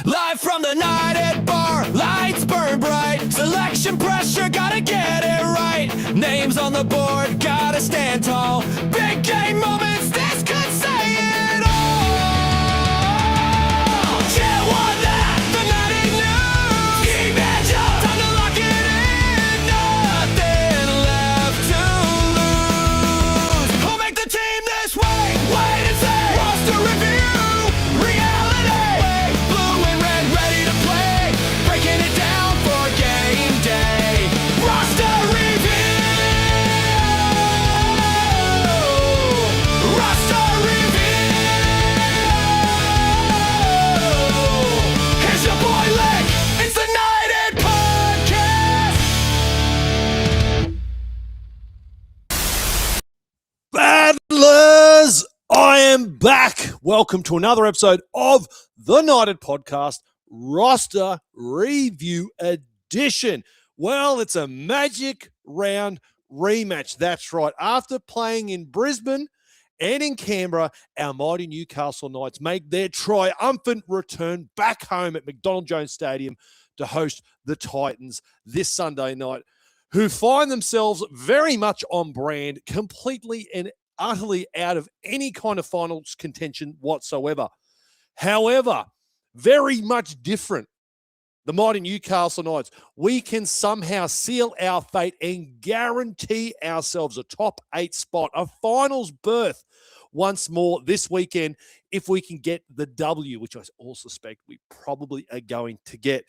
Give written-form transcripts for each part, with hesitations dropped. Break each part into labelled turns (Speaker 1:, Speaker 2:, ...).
Speaker 1: Live from the night at bar, lights burn bright. Selection pressure, gotta get it right. Names on the board, gotta stand tall. Big game moments, this could say it all. Yeah, won that, the night news. Ski badge up, time to lock it in. Nothing left to lose. Who'll make the team this way? Wait and see. Roster review.
Speaker 2: Battlers, I am back. Welcome to another episode of the Knighted Podcast Roster Review Edition. Well, it's a Magic Round rematch. That's right. After playing in Brisbane and in Canberra, our mighty Newcastle Knights make their triumphant return back home at McDonald Jones Stadium to host the Titans this Sunday night, who find themselves very much on brand, completely and utterly out of any kind of finals contention whatsoever. However, very much different. The mighty Newcastle Knights, we can somehow seal our fate and guarantee ourselves a top 8 spot, a finals berth once more this weekend if we can get the W, which I all suspect we probably are going to get.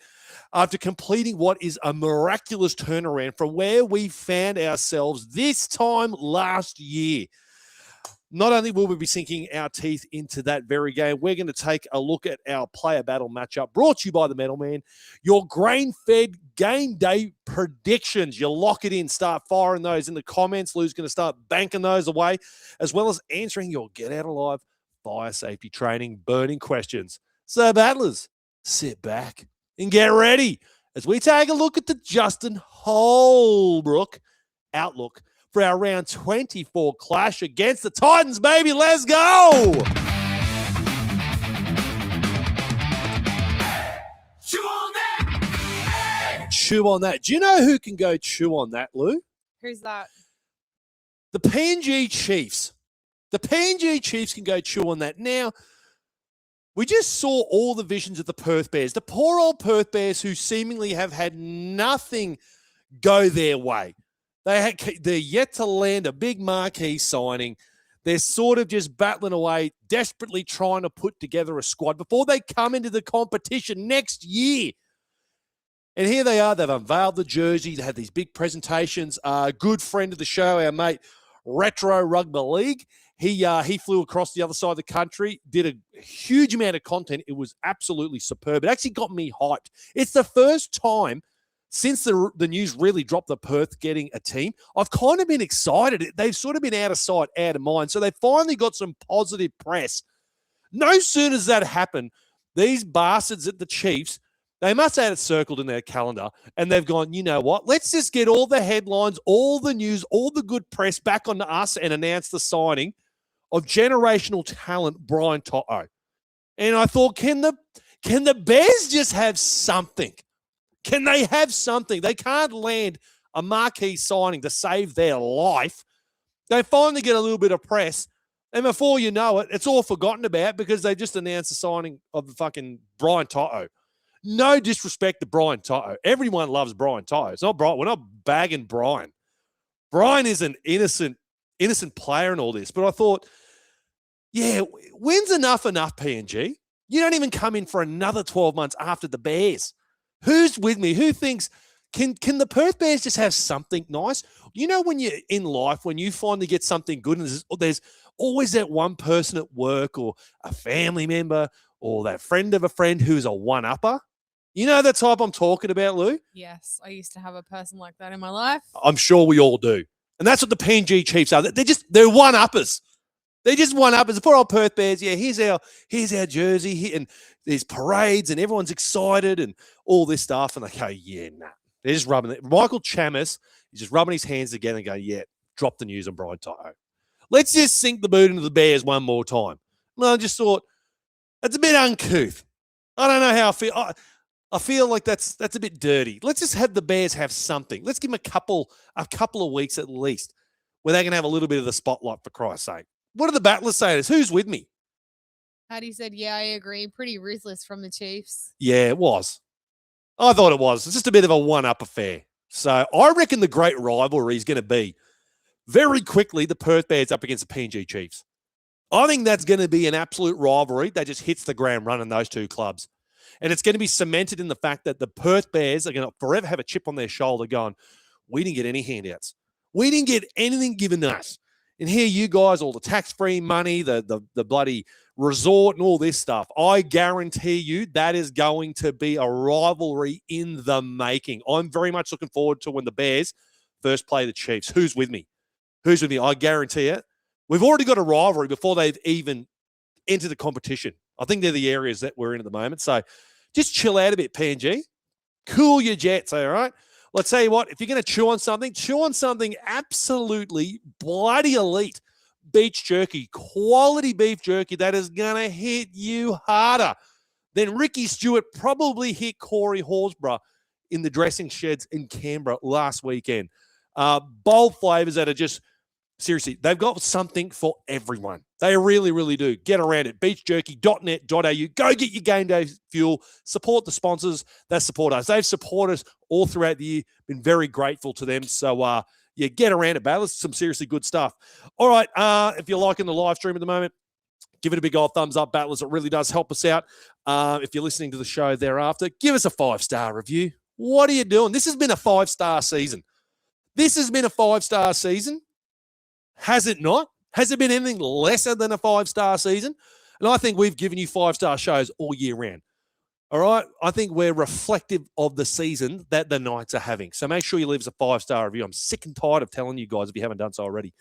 Speaker 2: After completing what is a miraculous turnaround from where we found ourselves this time last year. Not only will we be sinking our teeth into that very game, we're going to take a look at our player battle matchup brought to you by the Metal Man. Your grain-fed game day predictions. You lock it in. Start firing those in the comments. Lou's going to start banking those away, as well as answering your get out alive fire safety training burning questions. So, battlers, sit back and get ready as we take a look at the Justin Holbrook outlook for our round 24 clash against the Titans, baby. Let's go!
Speaker 1: Chew on that!
Speaker 2: Chew on that. Do you know who can go chew on that, Lou?
Speaker 3: Who's that?
Speaker 2: The PNG Chiefs. The PNG Chiefs can go chew on that. Now, we just saw all the visions of the Perth Bears, the poor old Perth Bears who seemingly have had nothing go their way. They're yet to land a big marquee signing. They're sort of just battling away, desperately trying to put together a squad before they come into the competition next year. And here they are. They've unveiled the jersey. They had these big presentations. A good friend of the show, our mate, Retro Rugby League, he flew across the other side of the country, did a huge amount of content. It was absolutely superb. It actually got me hyped. It's the first time since the news really dropped the Perth getting a team, I've kind of been excited. They've sort of been out of sight, out of mind. So they finally got some positive press. No sooner does that happen, these bastards at the Chiefs, they must have had it circled in their calendar, and they've gone, you know what? Let's just get all the headlines, all the news, all the good press back onto us and announce the signing of generational talent Brian Toto. And I thought, can the Bears just have something? Can they have something? They can't land a marquee signing to save their life. They finally get a little bit of press, and before you know it, it's all forgotten about because they just announced the signing of the fucking Brian Toto. No disrespect to Brian Toto. Everyone loves Brian Toto. It's not Brian. We're not bagging Brian. Brian is an innocent player in all this. But I thought, yeah, when's enough, PNG? You don't even come in for another 12 months after the Bears. Who's with me? Who thinks, can the Perth Bears just have something nice? You know, when you're in life, when you finally get something good, and there's always that one person at work or a family member or that friend of a friend who's a one-upper. You know the type I'm talking about, Lou?
Speaker 3: Yes, I used to have a person like that in my life.
Speaker 2: I'm sure we all do. And that's what the PNG Chiefs are. They're one-uppers. They're just one-uppers. The poor old Perth Bears, yeah, here's our jersey, and there's parades, and everyone's excited and all this stuff. And they go, yeah, nah. They're just rubbing it. Michael Chamis is just rubbing his hands together and going, yeah, drop the news on Brian Toto. Let's just sink the boot into the Bears one more time. And I just thought, it's a bit uncouth. I don't know how I feel. I feel like that's a bit dirty. Let's just have the Bears have something. Let's give them a couple of weeks at least where they can have a little bit of the spotlight, for Christ's sake. What do the battlers say to us? Who's with me?
Speaker 3: Hattie said, yeah, I agree. Pretty ruthless from the Chiefs.
Speaker 2: Yeah, it was. I thought it was. It's just a bit of a one-up affair. So I reckon the great rivalry is going to be very quickly the Perth Bears up against the PNG Chiefs. I think that's going to be an absolute rivalry that just hits the ground running, those two clubs. And it's going to be cemented in the fact that the Perth Bears are going to forever have a chip on their shoulder going, we didn't get any handouts. We didn't get anything given to us. And here you guys, all the tax-free money, the bloody resort and all this stuff. I guarantee you that is going to be a rivalry in the making. I'm very much looking forward to when the Bears first play the Chiefs. Who's with me? Who's with me? I guarantee it. We've already got a rivalry before they've even entered the competition. I think they're the areas that we're in at the moment. So just chill out a bit, PNG. Cool your jets, all right? Well, I'll tell you what, if you're going to chew on something absolutely bloody elite. Beef jerky, quality beef jerky that is going to hit you harder than Ricky Stewart probably hit Corey Horsburgh in the dressing sheds in Canberra last weekend. Bold flavors that are just, seriously, they've got something for everyone. They really, really do. Get around it. beachjerky.net.au. Go get your game day fuel. Support the sponsors that support us. They've supported us all throughout the year. Been very grateful to them. So, yeah, get around it, Battlers. Some seriously good stuff. All right, if you're liking the live stream at the moment, give it a big old thumbs up, Battlers. It really does help us out. If you're listening to the show thereafter, give us a 5-star review. What are you doing? This has been a 5-star season. Has it not? Has it been anything lesser than a 5-star season? And I think we've given you 5-star shows all year round. All right? I think we're reflective of the season that the Knights are having. So make sure you leave us a 5-star review. I'm sick and tired of telling you guys if you haven't done so already.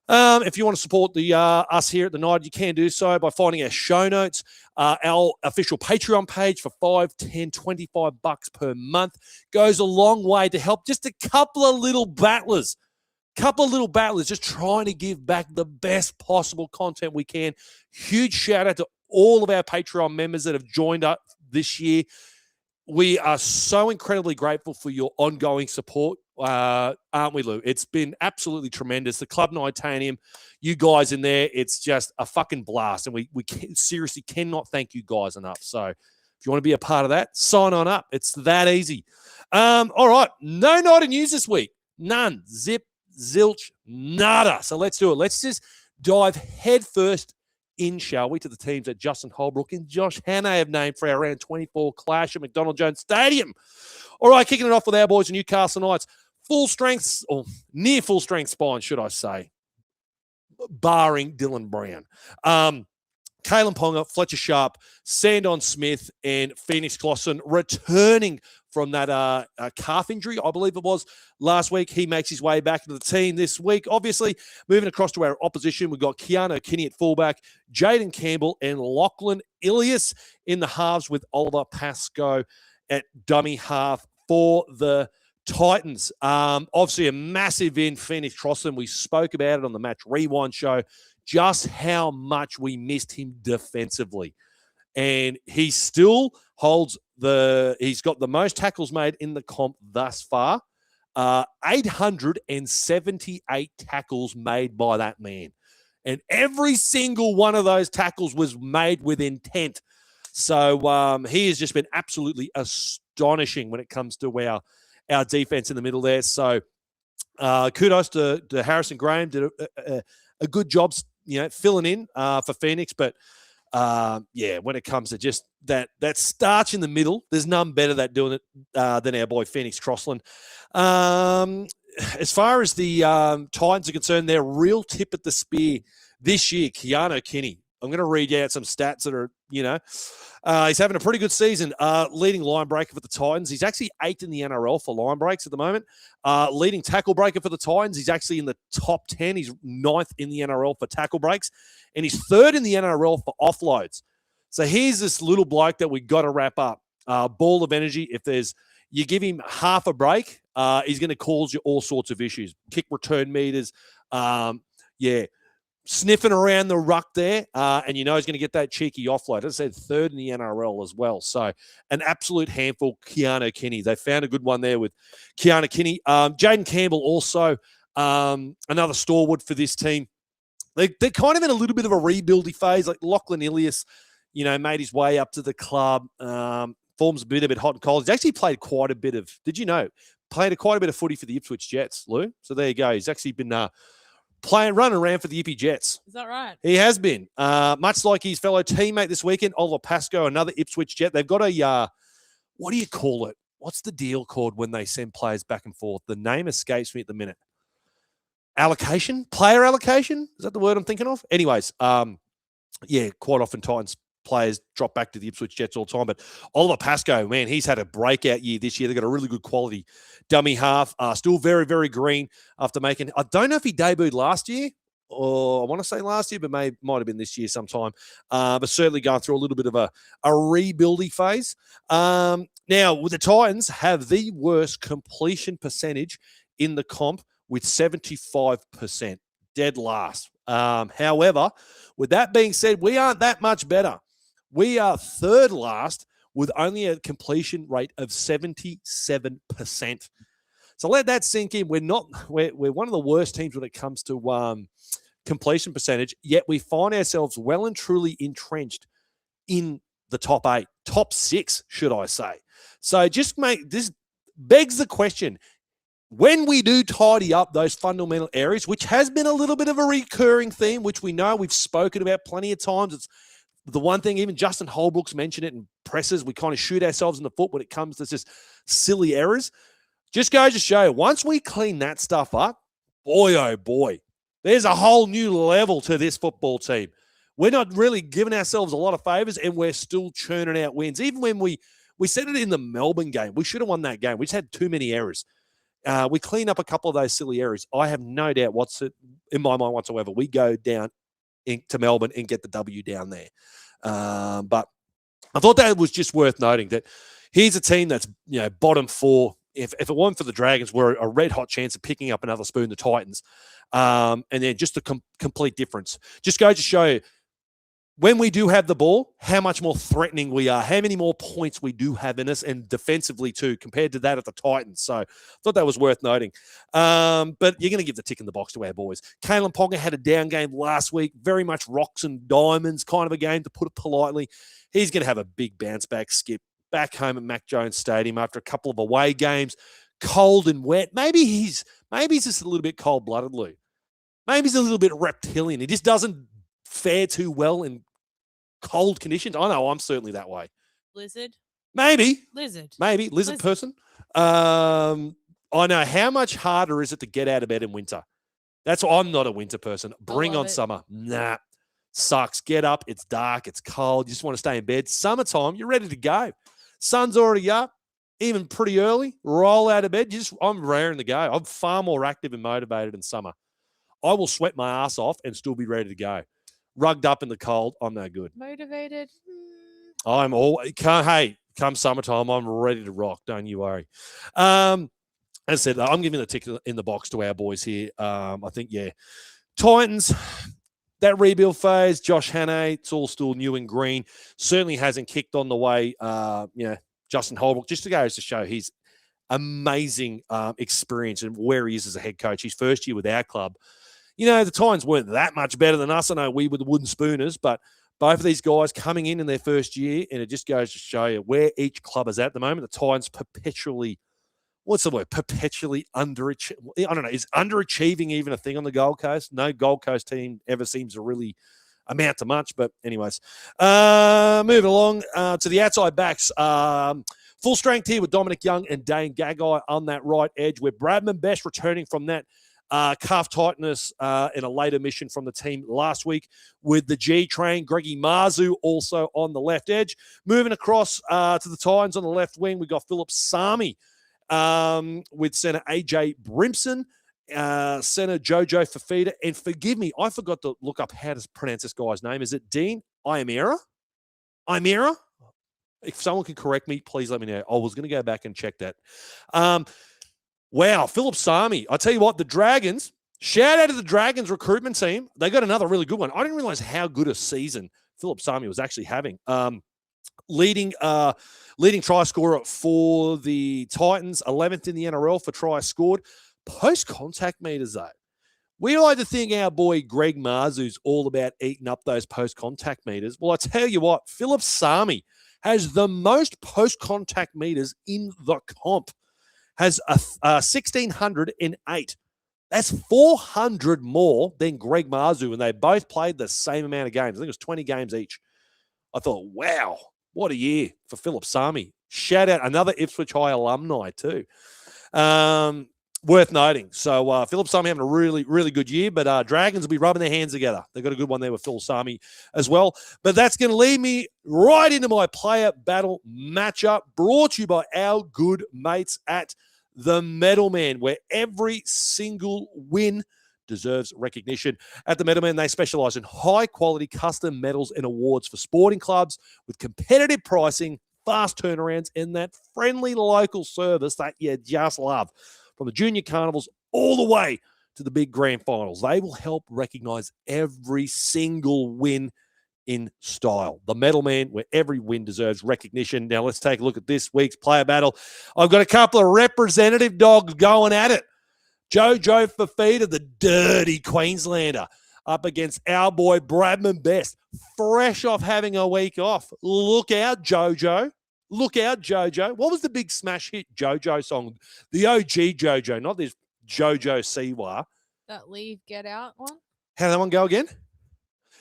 Speaker 2: If you want to support the us here at the Knight, you can do so by finding our show notes, our official Patreon page for $5, $10, $25 per month. Goes a long way to help just a couple of little battlers just trying to give back the best possible content we can. Huge shout out to all of our Patreon members that have joined up this year. We are so incredibly grateful for your ongoing support, aren't we, Lou? It's been absolutely tremendous. The Club Nitanium, you guys in there, it's just a fucking blast. And we seriously cannot thank you guys enough. So if you want to be a part of that, sign on up. It's that easy. All right. No Night of News this week. None. Zip. Zilch, nada. So let's do it. Let's just dive headfirst in, shall we, to the teams that Justin Holbrook and Josh Hannay have named for our round 24 clash at McDonald Jones Stadium. All right, kicking it off with our boys, Newcastle Knights. Full strength, or near full strength spine, should I say, barring Dylan Brown. Kalen Ponga, Fletcher Sharp, Sandon Smith, and Phoenix Crossland returning from that calf injury, I believe it was, last week. He makes his way back into the team this week. Obviously, moving across to our opposition, we've got Keanu Kinney at fullback, Jaden Campbell, and Lachlan Ilias in the halves with Oliver Pascoe at dummy half for the Titans. Obviously, a massive in Phoenix Crossland. We spoke about it on the Match Rewind show, just how much we missed him defensively. And he still holds he's got the most tackles made in the comp thus far. 878 tackles made by that man. And every single one of those tackles was made with intent. So he has just been absolutely astonishing when it comes to our defense in the middle there. So kudos to Harrison Graham. Did a good job, filling in for Phoenix. But when it comes to just that starch in the middle, there's none better at doing it than our boy Phoenix Crossland. As far as the Titans are concerned, their real tip at the spear this year, Keanu Kinney. I'm going to read out some stats that are, he's having a pretty good season. Leading line breaker for the Titans. He's actually 8th in the NRL for line breaks at the moment. Leading tackle breaker for the Titans. He's actually in the top 10. He's 9th in the NRL for tackle breaks. And he's 3rd in the NRL for offloads. So here's this little bloke that we got to wrap up. Ball of energy. If you give him half a break, he's going to cause you all sorts of issues. Kick return meters. sniffing around the ruck there, and you know he's going to get that cheeky offload. As I said, third in the NRL as well. So an absolute handful, Keanu Kinney. They found a good one there with Keanu Kinney. Jaden Campbell also another stalwart for this team. They're kind of in a little bit of a rebuildy phase. Like Lachlan Ilias, you know, made his way up to the club, forms a bit hot and cold. He's actually played quite a bit of, did you know, quite a bit of footy for the Ipswich Jets, Lou. So there you go. He's actually been running around for the Ippy Jets.
Speaker 3: Is that right?
Speaker 2: He has been. Much like his fellow teammate this weekend, Oliver Pascoe, another Ipswich Jet. They've got a, what do you call it? What's the deal called when they send players back and forth? The name escapes me at the minute. Allocation? Player allocation? Is that the word I'm thinking of? Anyways, yeah, quite often Titans players drop back to the Ipswich Jets all the time. But Oliver Pascoe, man, he's had a breakout year this year. They've got a really good quality dummy half. Still very, very green after making, I don't know if he debuted last year, or I want to say last year, but might have been this year sometime. But certainly going through a little bit of a rebuilding phase. Now, the Titans have the worst completion percentage in the comp with 75%, dead last. However, with that being said, we aren't that much better. We are third last with only a completion rate of 77%. So let that sink in. We're one of the worst teams when it comes to completion percentage, yet we find ourselves well and truly entrenched in the top 8, top 6, should I say. So this begs the question, when we do tidy up those fundamental areas, which has been a little bit of a recurring theme, which we know we've spoken about plenty of times. It's the one thing, even Justin Holbrook's mentioned it in presses, we kind of shoot ourselves in the foot when it comes to just silly errors. Just goes to show, once we clean that stuff up, boy, oh boy, there's a whole new level to this football team. We're not really giving ourselves a lot of favours, and we're still churning out wins. Even when we said it in the Melbourne game, we should have won that game. We just had too many errors. We clean up a couple of those silly errors. I have no doubt in my mind whatsoever. We go down to Melbourne and get the W down there. But I thought that was just worth noting that here's a team that's, you know, bottom 4. If it weren't for the Dragons, we're a red hot chance of picking up another spoon, the Titans. And then just a complete difference. Just goes to show you, when we do have the ball, how much more threatening we are, how many more points we do have in us, and defensively too, compared to that of the Titans. So I thought that was worth noting. But you're going to give the tick in the box to our boys. Kalen Ponga had a down game last week, very much rocks and diamonds kind of a game, to put it politely. He's going to have a big bounce back skip back home at McDonald Jones Stadium after a couple of away games, cold and wet. Maybe he's just a little bit cold-blooded, Lou. Maybe he's a little bit reptilian. He just doesn't fare too well in cold conditions. I know I'm certainly that way.
Speaker 3: Lizard?
Speaker 2: Maybe.
Speaker 3: Lizard.
Speaker 2: Maybe. Lizard person. I know. How much harder is it to get out of bed in winter? That's why I'm not a winter person. Bring on summer. Nah. Sucks. Get up. It's dark. It's cold. You just want to stay in bed. Summertime, you're ready to go. Sun's already up, even pretty early. Roll out of bed. I'm raring to go. I'm far more active and motivated in summer. I will sweat my ass off and still be ready to go. Rugged up in the cold, I'm no good.
Speaker 3: Motivated.
Speaker 2: Come summertime, I'm ready to rock. Don't you worry. As I said, I'm giving the ticket in the box to our boys here. I think, yeah. Titans, that rebuild phase, Josh Hannay, it's all still new and green. Certainly hasn't kicked on the way, Justin Holbrook, just to go to show his amazing experience and where he is as a head coach. His first year with our club. You know, the Titans weren't that much better than us. I know we were the wooden spooners, but both of these guys coming in their first year, and it just goes to show you where each club is at the moment. The Titans perpetually, perpetually underachieving. I don't know, is underachieving even a thing on the Gold Coast? No Gold Coast team ever seems to really amount to much, but anyways. Moving along to the outside backs. Full strength here with Dominic Young and Dane Gagai on that right edge, with Bradman Best returning from that calf tightness in a later mission from the team last week, with the G train, Greggy Marzu also on the left edge. Moving across to the Titans on the left wing, we got Philip Sami with centre AJ Brimson, centre Jojo Fafita. And forgive me, I forgot to look up how to pronounce this guy's name. Is it Dean Imera? If someone can correct me, please let me know. I was going to go back and check that. Wow, Philip Sami. I tell you what, the Dragons Shout out to the Dragons recruitment team. They got another really good one. I didn't realize how good a season Philip Sami was actually having. Leading try scorer for the Titans, 11th in the NRL for tries scored. Post-contact meters, though. We like to think our boy Greg Marzu's all about eating up those post-contact meters. Well, I tell you what, Philip Sami has the most post-contact meters in the comp. Has 1,608. That's 400 more than Greg Marzu, and they both played the same amount of games. I think it was 20 games each. I thought, wow, what a year for Philip Sami. Shout out another Ipswich High alumni too. Worth noting. So Philip Sami having a really, really good year, but Dragons will be rubbing their hands together. They've got a good one there with Phil Sami as well. But that's going to lead me right into my player battle matchup, brought to you by our good mates at the Medal Man, where every single win deserves recognition. At the Medal Man, they specialize in high-quality custom medals and awards for sporting clubs with competitive pricing, fast turnarounds, and that friendly local service that you just love. From the junior carnivals all the way to the big grand finals, they will help recognize every single win in style. The Medal Man, where every win deserves recognition. Now, let's take a look at this week's player battle. I've got a couple of representative dogs going at it. Jojo Fafita, the dirty Queenslander, up against our boy Bradman Best, fresh off having a week off. Look out, Jojo. Look out, Jojo. What was the big smash hit Jojo song? The OG Jojo, not this Jojo Siwa.
Speaker 3: That Leave, Get Out one?
Speaker 2: How did that one go again?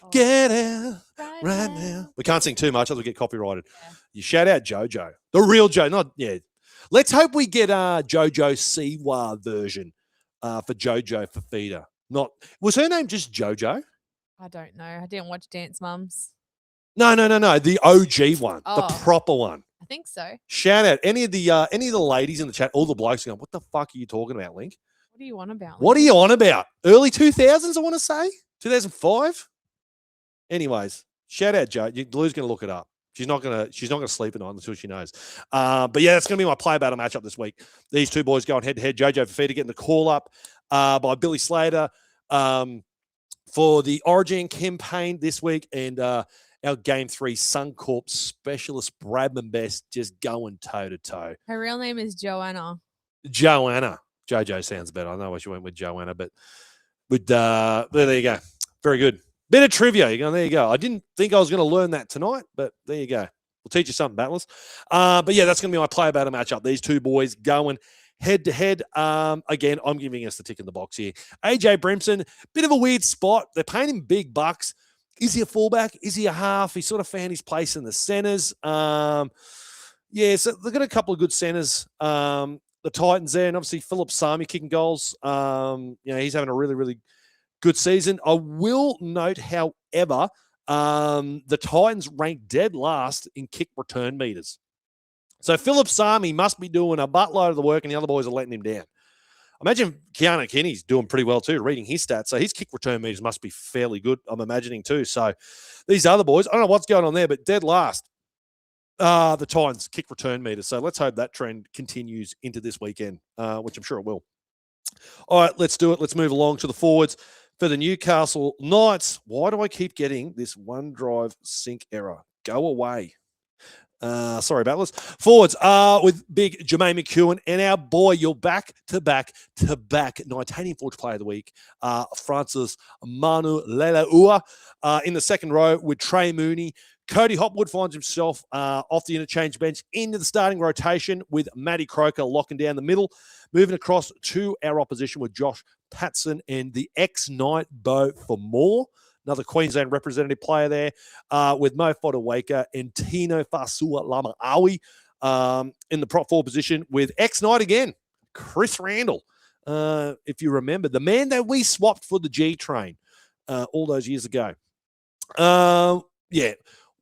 Speaker 3: Oh.
Speaker 2: Get out right now. We can't sing too much, otherwise we get copyrighted. Yeah. You shout out Jojo. The real Jojo, not, yeah. Let's hope we get a Jojo Siwa version for Jojo Fafita. Not, was her name just Jojo?
Speaker 3: I don't know. I didn't watch Dance Mums.
Speaker 2: No. The OG one, the proper one.
Speaker 3: I think so.
Speaker 2: Shout out any of the ladies in the chat, all the blokes going, what the fuck are you talking about, Link?
Speaker 3: What are you on about?
Speaker 2: What are you on about? Early 2000s, I want to say? 2005? Anyways, shout out Joe. Lou's going to look it up. She's not going to sleep at night until she knows. But yeah, that's going to be my play battle matchup this week. These two boys going head to head. Jojo Fafita getting the call up by Billy Slater for the Origin campaign this week, and our Game 3 Suncorp specialist Bradman Best just going toe-to-toe.
Speaker 3: Her real name is Joanna.
Speaker 2: Joanna. Jojo sounds better. I know why she went with Joanna, but there you go. Very good. Bit of trivia. There you go. I didn't think I was going to learn that tonight, but there you go. We'll teach you something, battlers. But yeah, that's going to be my player battle matchup. These two boys going head-to-head. Again, I'm giving us the tick in the box here. AJ Brimson, bit of a weird spot. They're paying him big bucks. Is he a fullback? Is he a half? He sort of found his place in the centers. So they've got a couple of good centers. The Titans there, and obviously Philip Sami kicking goals. He's having a really, really good season. I will note, however, the Titans ranked dead last in kick return meters. So Philip Sami must be doing a buttload of the work, and the other boys are letting him down. Imagine Keanu Kinney's doing pretty well too, reading his stats. So his kick return meters must be fairly good, I'm imagining too. So these other boys, I don't know what's going on there, but dead last, the Titans kick return meters. So let's hope that trend continues into this weekend, which I'm sure it will. All right, let's do it. Let's move along to the forwards for the Newcastle Knights. Why do I keep getting this OneDrive sync error? Go away. Sorry, battlers. Forwards with big Jermaine McEwen and our boy, your back-to-back 19 Forge Player of the Week, Francis Manu Leleua. In the second row with Trey Mooney. Cody Hopwood finds himself off the interchange bench into the starting rotation with Matty Croker locking down the middle. Moving across to our opposition with Josh Patson and the ex-Knight Bo for more. Another Queensland representative player there with Mo Fodawaker and Tino Fasua Lamaawi in the prop 4 position with ex-Knight again, Chris Randall. If you remember, the man that we swapped for the G train all those years ago.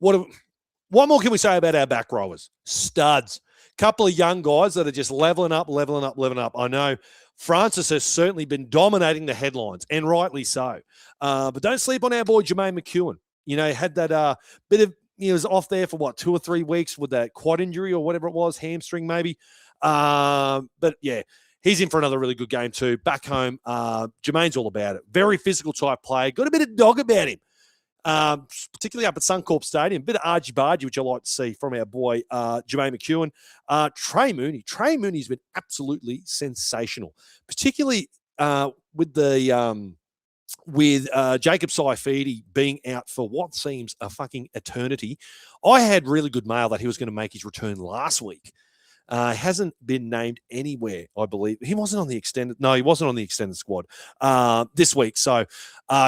Speaker 2: What more can we say about our back rowers? Studs. Couple of young guys that are just leveling up. I know Francis has certainly been dominating the headlines, and rightly so. But don't sleep on our boy Jermaine McEwen. He had that bit of, he was off there for 2 or 3 weeks with that quad injury or whatever it was, hamstring maybe. But yeah, He's in for another really good game too. Back home, Jermaine's all about it. Very physical type player. Got a bit of dog about him, particularly up at Suncorp Stadium. Bit of argy-bargy, which I like to see from our boy Jermaine McEwen. Trey Mooney. Trey Mooney's been absolutely sensational, particularly with the Jacob Saifidi being out for what seems a fucking eternity. I had really good mail that he was going to make his return last week. Hasn't been named anywhere, I believe. He wasn't on the extended. No, he wasn't on the extended squad this week. So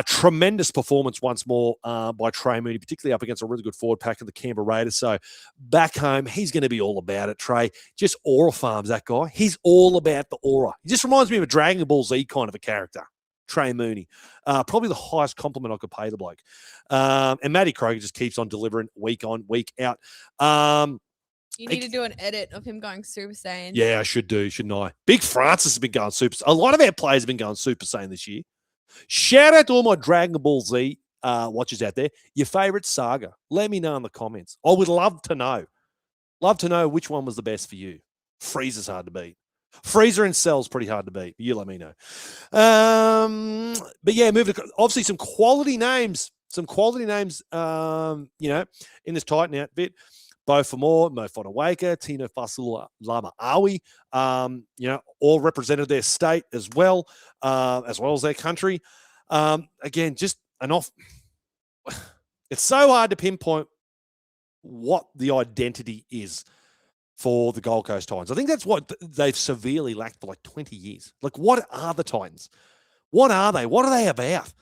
Speaker 2: tremendous performance once more by Trey Mooney, particularly up against a really good forward pack of the Canberra Raiders. So back home, he's going to be all about it, Trey. Just aura farms, that guy. He's all about the aura. He just reminds me of a Dragon Ball Z kind of a character. Trey Mooney. Probably the highest compliment I could pay the bloke. And Matty Kroger just keeps on delivering week on, week out.
Speaker 3: You need to do an edit of him going Super Saiyan.
Speaker 2: Yeah, I should do, shouldn't I? Big Francis has been going Super Saiyan. A lot of our players have been going Super Saiyan this year. Shout out to all my Dragon Ball Z watchers out there. Your favourite saga. Let me know in the comments. I would love to know. Love to know which one was the best for you. Freezer's hard to beat. Freezer and Cell's pretty hard to beat. You let me know. But yeah, moving to obviously some quality names. Some quality names, in this Titan outfit. Bo Famore, Mo Fonawaka, Tino Fasula Lama Awi, all represented their state as well as their country. Again, just an off. It's so hard to pinpoint what the identity is for the Gold Coast Titans. I think that's what they've severely lacked for like 20 years. Like, what are the Titans? What are they? What are they about?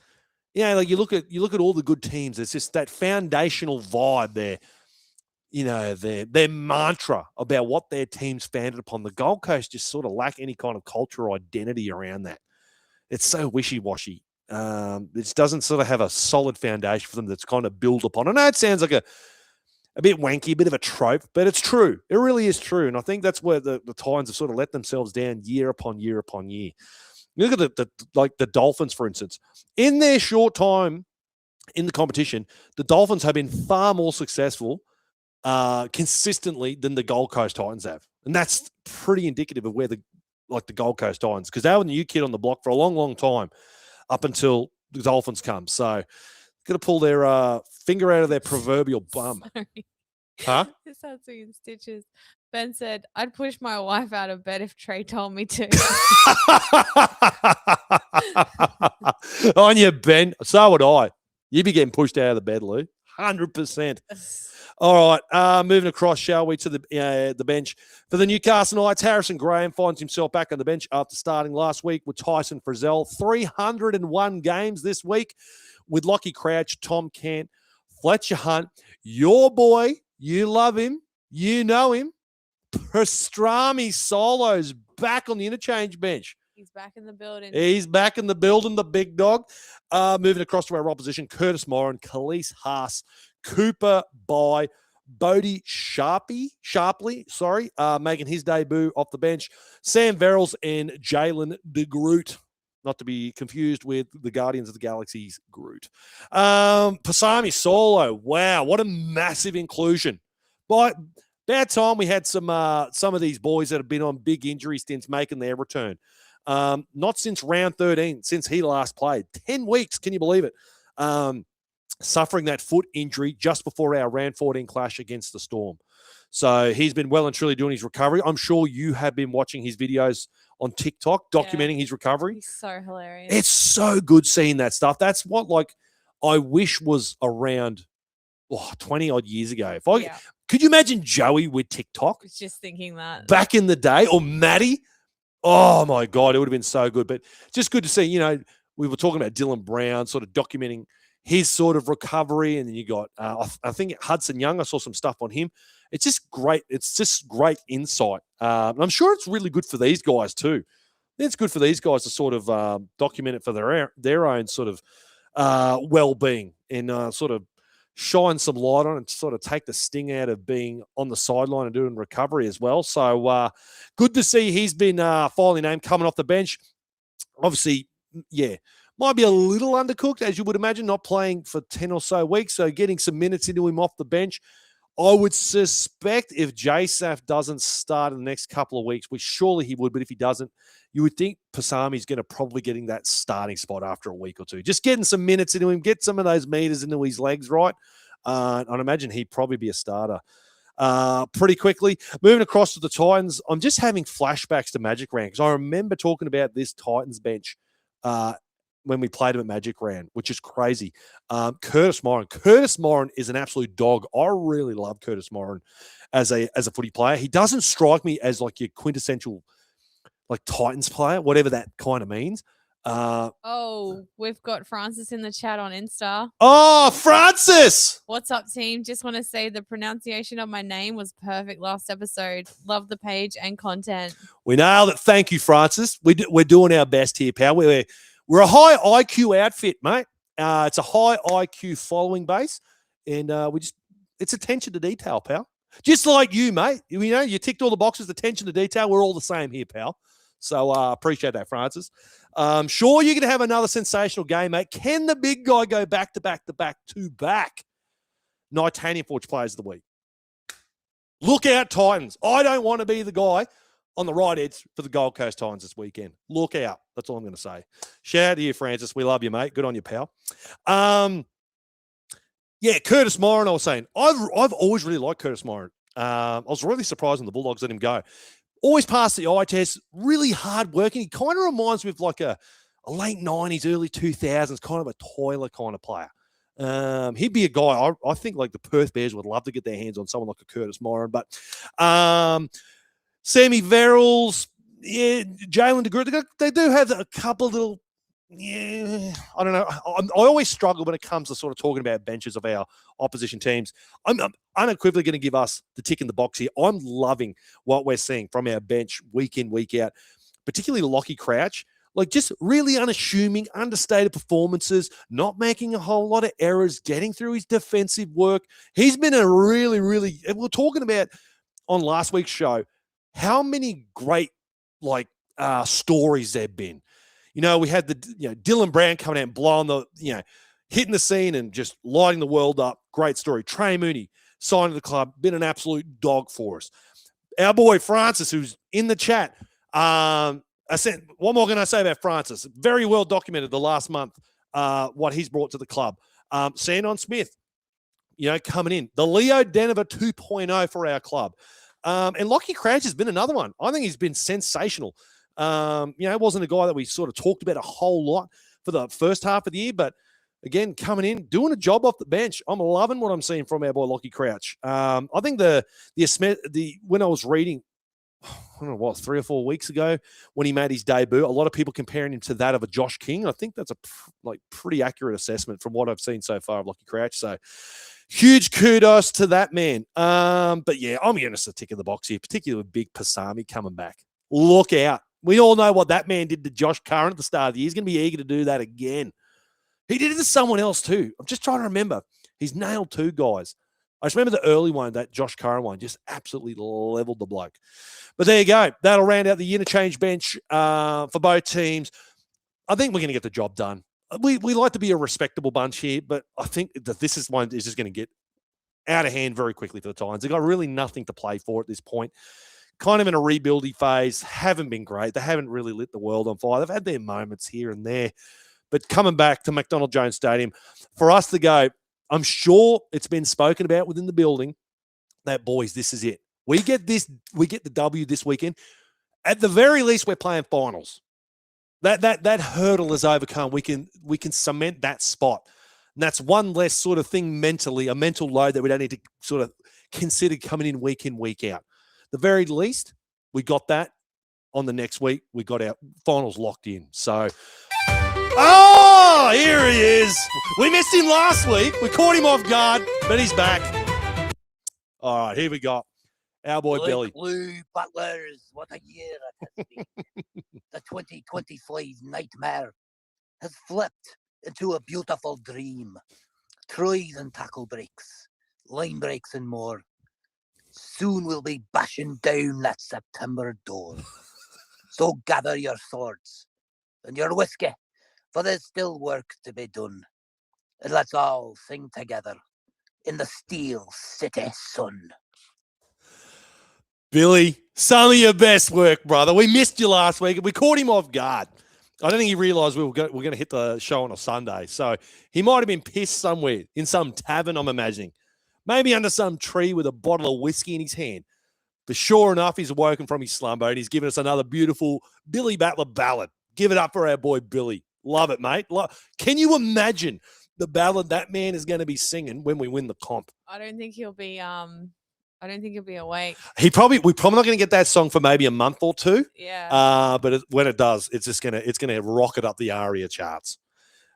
Speaker 2: Like you look at all the good teams. It's just that foundational vibe there. Their mantra about what their team's founded upon. The Gold Coast just sort of lack any kind of culture or identity around that. It's so wishy-washy. It just doesn't sort of have a solid foundation for them that's kind of built upon. I know it sounds like a bit wanky, a bit of a trope, but it's true. It really is true. And I think that's where the Titans have sort of let themselves down year upon year upon year. You look at the Dolphins, for instance. In their short time in the competition, the Dolphins have been far more successful consistently than the Gold Coast Titans have. And that's pretty indicative of where the Gold Coast Titans, because they were the new kid on the block for a long, long time up until the Dolphins come. So got to pull their finger out of their proverbial bum.
Speaker 3: Sorry.
Speaker 2: Huh?
Speaker 3: This has me in stitches. Ben said, I'd push my wife out of bed if Trey told me to.
Speaker 2: On you, Ben. So would I. You'd be getting pushed out of the bed, Lou. 100%. All right, moving across, shall we, to the bench. For the Newcastle Knights, Harrison Graham finds himself back on the bench after starting last week with Tyson Frizzell. 301 games this week with Lockie Crouch, Tom Cant, Fletcher Hunt, your boy, you love him, you know him, Pastrami Saulo's back on the interchange bench.
Speaker 3: He's back in the building.
Speaker 2: He's back in the building, the big dog. Moving across to our opposition, Curtis Moran, Khalees Haas, Cooper by Bodie Sharpley, making his debut off the bench. Sam Verrills and Jalen DeGroot, not to be confused with the Guardians of the Galaxy's Groot. Pasami Saulo, wow, what a massive inclusion. But about time we had some of these boys that have been on big injury stints making their return. Not since round 13, since he last played. 10 weeks, can you believe it? Suffering that foot injury just before our round 14 clash against the Storm. So he's been well and truly doing his recovery. I'm sure you have been watching his videos on TikTok documenting his recovery.
Speaker 3: He's so hilarious.
Speaker 2: It's so good seeing that stuff. That's what I wish was around 20 odd years ago. Could you imagine Joey with TikTok?
Speaker 3: I was just thinking that.
Speaker 2: Back in the day, or Maddie? Oh my God, it would have been so good. But just good to see, we were talking about Dylan Brown sort of documenting his sort of recovery. And then you got, I think Hudson Young, I saw some stuff on him. It's just great. It's just great insight. And I'm sure it's really good for these guys too. It's good for these guys to sort of document it for their own sort of well-being and sort of shine some light on it and sort of take the sting out of being on the sideline and doing recovery as well. So good to see he's been finally named coming off the bench. Obviously, might be a little undercooked, as you would imagine, not playing for 10 or so weeks. So getting some minutes into him off the bench. I would suspect if JSAF doesn't start in the next couple of weeks, which surely he would, but if he doesn't, you would think Pasami's going to probably getting that starting spot after a week or two. Just getting some minutes into him, get some of those meters into his legs, right? I'd imagine he'd probably be a starter pretty quickly. Moving across to the Titans, I'm just having flashbacks to Magic Round because I remember talking about this Titans bench when we played him at Magic Round, which is crazy. Curtis Moran is an absolute dog. I really love Curtis Moran as a footy player. He doesn't strike me as like your quintessential like Titans player, whatever that kind of means.
Speaker 3: We've got Francis in the chat on Insta.
Speaker 2: Oh, Francis!
Speaker 3: What's up, team? Just want to say the pronunciation of my name was perfect last episode. Love the page and content.
Speaker 2: We nailed it. Thank you, Francis. We're doing our best here, pal. We're a high IQ outfit, mate. It's a high IQ following base, and it's attention to detail, pal. Just like you, mate. You ticked all the boxes, attention to detail. We're all the same here, pal. So appreciate that, Francis. Sure, you're going to have another sensational game, mate. Can the big guy go back to back to back to back? Titanium Forge Players of the Week. Look out, Titans. I don't want to be the guy on the right edge for the Gold Coast Titans this weekend. Look out. That's all I'm going to say. Shout out to you, Francis. We love you, mate. Good on you, pal. Curtis Moran, I was saying. I've always really liked Curtis Moran. I was really surprised when the Bulldogs let him go. Always passed the eye test, really hard working. He kind of reminds me of like a late 90s, early 2000s, kind of a toiler kind of player. He'd be a guy, I think like the Perth Bears would love to get their hands on someone like a Curtis Moran. But Sammy Verrills, Jalen DeGroot, they do have a couple of little, I don't know. I always struggle when it comes to sort of talking about benches of our opposition teams. I'm unequivocally going to give us the tick in the box here. I'm loving what we're seeing from our bench week in, week out, particularly Lockie Crouch. Like just really unassuming, understated performances, not making a whole lot of errors, getting through his defensive work. He's been a really, really, and we're talking about on last week's show, how many great stories there've been. We had the Dylan Brown coming out and blowing hitting the scene and just lighting the world up. Great story. Trey Mooney signed to the club, been an absolute dog for us. Our boy Francis, who's in the chat. What more can I say about Francis? Very well documented the last month, what he's brought to the club. Sandon Smith, coming in. The Leo Denver 2.0 for our club. And Lockie Crouch has been another one. I think he's been sensational. It wasn't a guy that we sort of talked about a whole lot for the first half of the year, but again, coming in, doing a job off the bench. I'm loving what I'm seeing from our boy Lockie Crouch. I think when I was reading, I don't know what, 3 or 4 weeks ago when he made his debut, a lot of people comparing him to that of a Josh King. I think that's a pretty accurate assessment from what I've seen so far of Lockie Crouch. So huge kudos to that man. But yeah, I'm going to tick in the box here, particularly with Big Pasami coming back. Look out. We all know what that man did to Josh Curran at the start of the year. He's going to be eager to do that again. He did it to someone else too. I'm just trying to remember. He's nailed 2 guys. I just remember the early one, that Josh Curran one, just absolutely leveled the bloke. But there you go. That'll round out the interchange bench for both teams. I think we're going to get the job done. We like to be a respectable bunch here, but I think that this is one is just going to get out of hand very quickly for the Titans. They've got really nothing to play for at this point. Kind of in a rebuilding phase, haven't been great. They haven't really lit the world on fire. They've had their moments here and there. But coming back to McDonald Jones Stadium, for us to go, I'm sure it's been spoken about within the building that, boys, this is it. We get the W this weekend. At the very least, we're playing finals. That hurdle is overcome. We can cement that spot. And that's one less sort of thing mentally, a mental load that we don't need to sort of consider coming in, week out. The very least, we got that on the next week. We got our finals locked in. So, here he is. We missed him last week. We caught him off guard, but he's back. All right, here we go. Our boy Billy.
Speaker 4: Blue Butlers, what a year it has been. The 2025 nightmare has flipped into a beautiful dream. Tries and tackle breaks, line breaks and more. Soon we'll be bashing down that September door. So gather your swords and your whiskey, for there's still work to be done. And let's all sing together in the Steel City sun.
Speaker 2: Billy, Some of your best work, brother. We missed you last week. We caught him off guard. I don't think he realised we were going to hit the show on a Sunday. So he might have been pissed somewhere in some tavern, I'm imagining. Maybe under some tree with a bottle of whiskey in his hand. But sure enough, he's awoken from his slumber and he's given us another beautiful Billy Battler ballad. Give it up for our boy Billy. Love it, mate. Can you imagine the ballad that man is going to be singing when we win the comp?
Speaker 3: I don't think he'll be awake.
Speaker 2: We're probably not going to get that song for maybe a month or two.
Speaker 3: Yeah.
Speaker 2: But when it does, it's going to rocket up the ARIA charts.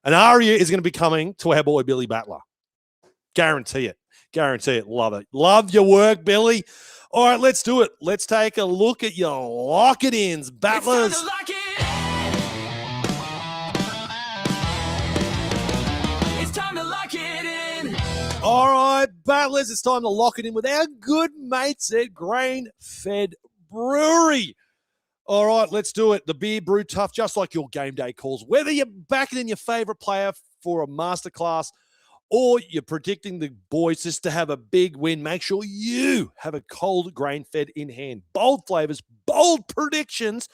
Speaker 2: And ARIA is going to be coming to our boy Billy Battler. Guarantee it. Guarantee it. Love it. Love your work, Billy. All right, let's do it. Let's take a look at your lock-it-ins, Battlers.
Speaker 1: It's time to lock it in.
Speaker 2: All right, Battlers, it's time to lock it in with our good mates at Grain Fed Brewery. All right, let's do it. The beer brewed tough, just like your game day calls. Whether you're backing in your favorite player for a masterclass or you're predicting the boys just to have a big win, make sure you have a cold Grain Fed in hand. Bold flavors, bold predictions.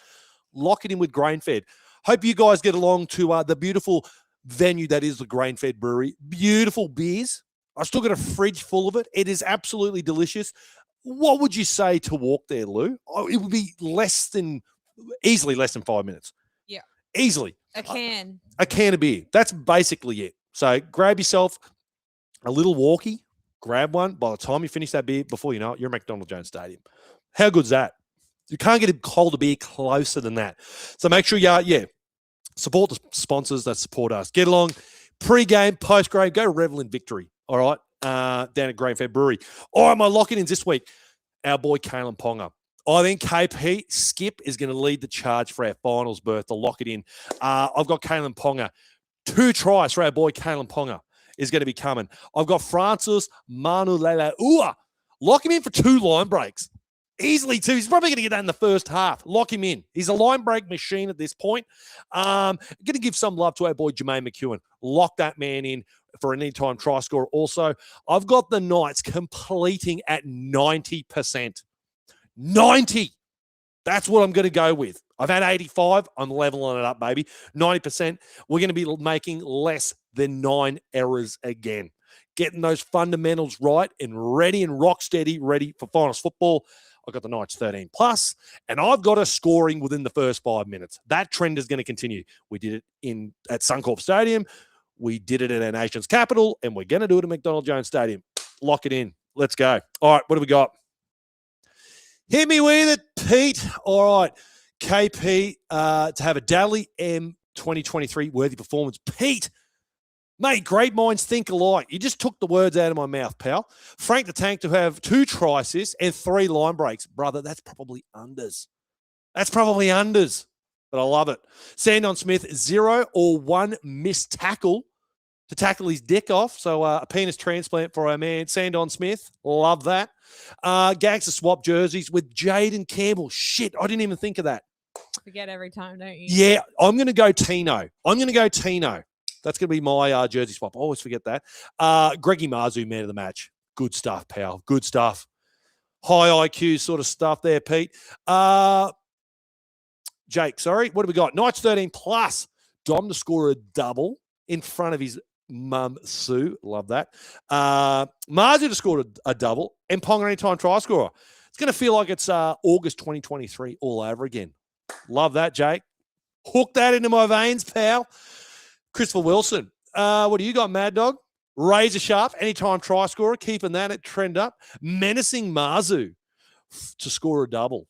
Speaker 2: Lock it in with Grain Fed. Hope you guys get along to the beautiful venue that is the Grain Fed Brewery. Beautiful beers. I still got a fridge full of it. It is absolutely delicious. What would you say to walk there, Lou? Oh, it would be easily less than 5 minutes.
Speaker 3: Yeah.
Speaker 2: Easily.
Speaker 3: A can.
Speaker 2: A can of beer. That's basically it. So grab yourself a little walkie, grab one. By the time you finish that beer, before you know it, you're at McDonald Jones Stadium. How good's that? You can't get a colder beer closer than that. So make sure you support the sponsors that support us. Get along pre-game, post-game, go to Revel in Victory. All right, down at Grain Fed Brewery. All right, my lock-it-ins this week, our boy Kalen Ponga. I think KP Skip is going to lead the charge for our finals berth to lock it in. I've got Kalen Ponga. 2 tries for our boy Kalen Ponga is going to be coming. I've got Francis Manulalaua. Lock him in for 2 line breaks. Easily 2. He's probably going to get that in the first half. Lock him in. He's a line break machine at this point. Going to give some love to our boy Jermaine McEwen. Lock that man in for an anytime try scorer. Also, I've got the Knights completing at 90%. 90. That's what I'm going to go with. I've had 85. I'm leveling it up, baby. 90%. We're going to be making less than 9 errors again. Getting those fundamentals right and ready and rock steady, ready for finals football. I've got the Knights 13 plus, and I've got us scoring within the first 5 minutes. That trend is going to continue. We did it at Suncorp Stadium. We did it at our nation's capital, and we're going to do it at McDonald Jones Stadium. Lock it in. Let's go. All right, what do we got? Hit me with it, Pete. All right, KP to have a Daly M 2023 worthy performance. Pete, mate, great minds think alike. You just took the words out of my mouth, pal. Frank the Tank to have 2 try assists and 3 line breaks. Brother, that's probably unders. But I love it. Sandon Smith, 0 or 1 missed tackle to tackle his dick off. So a penis transplant for our man, Sandon Smith. Love that. Gags to swap jerseys with Jaden Campbell. Shit, I didn't even think of that.
Speaker 3: Forget every time, don't you?
Speaker 2: Yeah, I'm going to go Tino. That's going to be my jersey swap. I always forget that. Greggy Marzu, man of the match. Good stuff, pal. Good stuff. High IQ sort of stuff there, Pete. Jake, sorry. What do we got? Knights 13 plus. Dom to score a double in front of his mum, Sue. Love that. Marzu to score a double and Ponga anytime try scorer. It's going to feel like it's August 2023 all over again. Love that, Jake. Hook that into my veins, pal. Christopher Wilson. What do you got, Mad Dog? Razor sharp, anytime try scorer, keeping that at trend up. Menacing Marzu to score a double.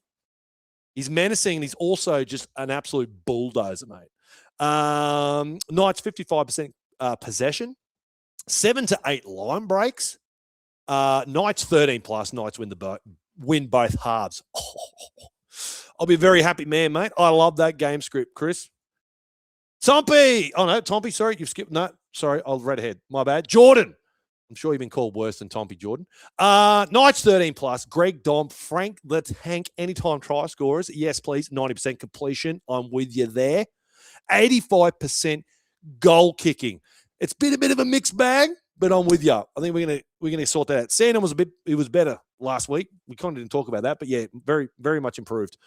Speaker 2: He's menacing and he's also just an absolute bulldozer, mate. Knights 55% possession, 7 to 8 line breaks. Knights 13 plus. Knights win both halves. I'll be a very happy man, mate. I love that game script, Chris. Tompy. Oh, no, Tompy, sorry. You've skipped. No, sorry. I'll read ahead. My bad. Jordan. I'm sure you've been called worse than Tompy Jordan. Knights 13 plus. Greg Dom. Frank the Tank. Anytime try scorers. Yes, please. 90% completion. I'm with you there. 85% goal kicking. It's been a bit of a mixed bag. But I'm with you. I think we're gonna sort that out. Sandon was better last week. We kind of didn't talk about that, but yeah, very, very much improved.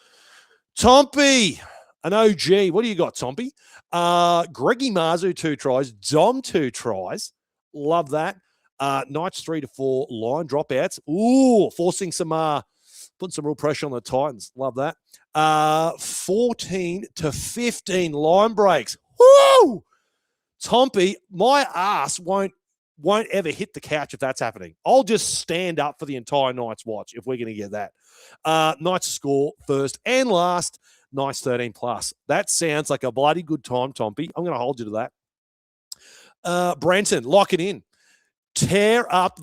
Speaker 2: Tompy, an OG. What do you got, Tompy? Greggy Marzu, 2 tries. Dom, 2 tries. Love that. Knights 3 to 4 line dropouts. Ooh, forcing some putting some real pressure on the Titans. Love that. 14 to 15 line breaks. Woo! Tompy, my ass won't ever hit the couch if that's happening. I'll just stand up for the entire Knights watch if we're going to get that. Knights score first and last. Knights 13 plus. That sounds like a bloody good time, Tompy. I'm going to hold you to that. Branton, lock it in. Knights tear up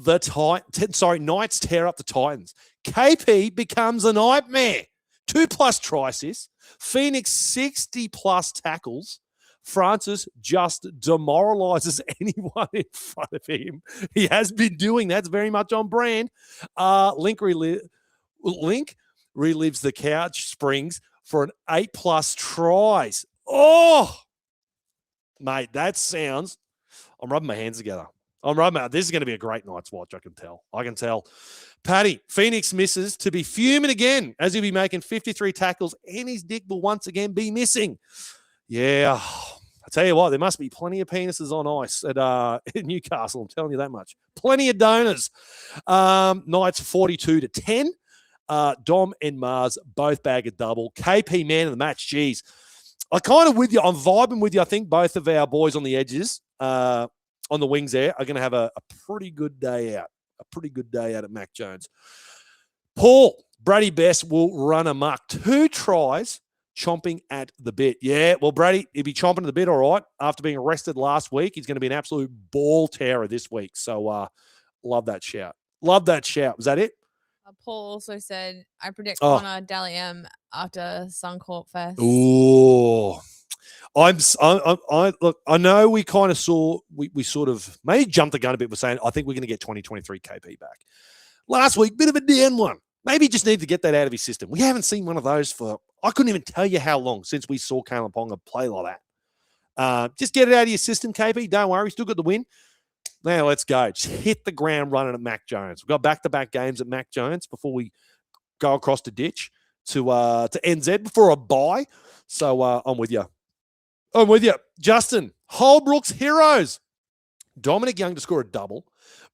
Speaker 2: the Titans. KP becomes a nightmare. 2+ try assists. Phoenix 60+ tackles. Francis just demoralizes anyone in front of him. He has been doing that. It's very much on brand. Link relives the couch springs for an 8+ tries. Oh, mate, that sounds. I'm rubbing my hands together. This is going to be a great night's watch. I can tell. Paddy, Phoenix misses to be fuming again as he'll be making 53 tackles and his dick will once again be missing. Yeah. I tell you what, there must be plenty of penises on ice at Newcastle. I'm telling you that much. Plenty of donors. Knights 42 to 10. Dom and Mars both bag a double. KP man of the match. Jeez. I'm kind of with you. I'm vibing with you. I think both of our boys on the edges, on the wings there, are going to have a pretty good day out. A pretty good day out at Mac Jones. Paul, Brady Best will run amok. 2 tries. Chomping at the bit. Yeah, well, Brady, he'll be chomping at the bit, all right. After being arrested last week, he's going to be an absolute ball terror this week. So, love that shout. Was that it?
Speaker 3: Paul also said, I predict Connor Dally M after Suncorp Fest.
Speaker 2: Ooh. Look, I know we kind of saw, we sort of maybe jumped the gun a bit. We're saying, I think we're going to get 2023 KP back. Last week, bit of a down one. Maybe he just need to get that out of his system. We haven't seen one of those for, I couldn't even tell you how long since we saw Kalen Ponga play like that. Just get it out of your system, KP. Don't worry. Still got the win. Now let's go. Just hit the ground running at Mac Jones. We've got back-to-back games at Mac Jones before we go across the ditch to NZ before a bye. So I'm with you. Justin, Holbrook's heroes. Dominic Young to score a double.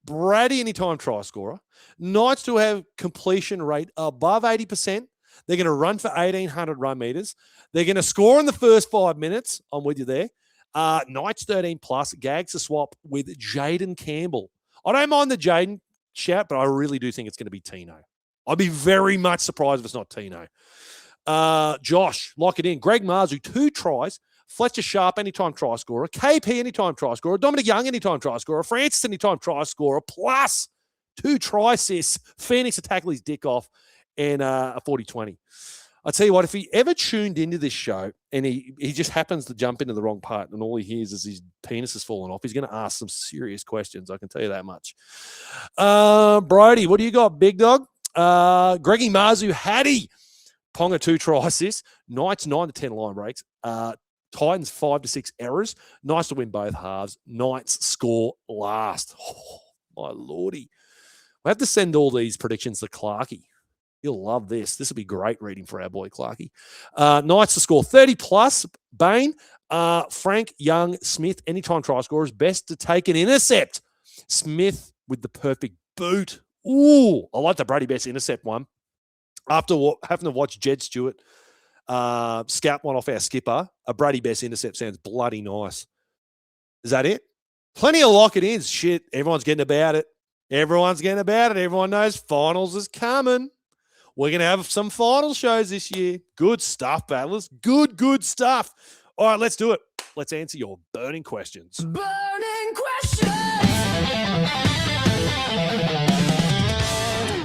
Speaker 2: Brady anytime try scorer. Knights to have completion rate above 80%. They're going to run for 1,800 run meters. They're going to score in the first 5 minutes. I'm with you there. Knights 13 plus. Gags to swap with Jaden Campbell. I don't mind the Jaden shout, but I really do think it's going to be Tino. I'd be very much surprised if it's not Tino. Josh, lock it in. Greg Marzu, 2 tries. Fletcher Sharp, anytime try scorer. KP, anytime try scorer. Dominic Young, anytime try scorer. Francis, anytime try scorer. Plus 2 try assists. Phoenix to tackle his dick off. And a 40-20. I tell you what, if he ever tuned into this show and he just happens to jump into the wrong part and all he hears is his penis has fallen off, he's going to ask some serious questions. I can tell you that much. Brody, what do you got, big dog? Greggy Marzu, Hattie. Ponga 2 try assists. Knights 9 to 10 line breaks. Titans 5 to 6 errors. Nice to win both halves. Knights score last. Oh, my lordy. We have to send all these predictions to Clarkey. You'll love this. This will be great reading for our boy Clarkey. Knights to score 30 plus. Bain, Frank, Young, Smith, anytime try scorers. Best to take an intercept. Smith with the perfect boot. Ooh, I like the Brady Best intercept one. After having to watch Jed Stewart scout one off our skipper, a Brady Best intercept sounds bloody nice. Is that it? Plenty of lock-it-ins. Shit, everyone's getting about it. Everyone knows finals is coming. We're going to have some final shows this year. Good stuff, battlers. Good stuff. All right, let's do it. Let's answer your burning questions.
Speaker 1: Burning questions.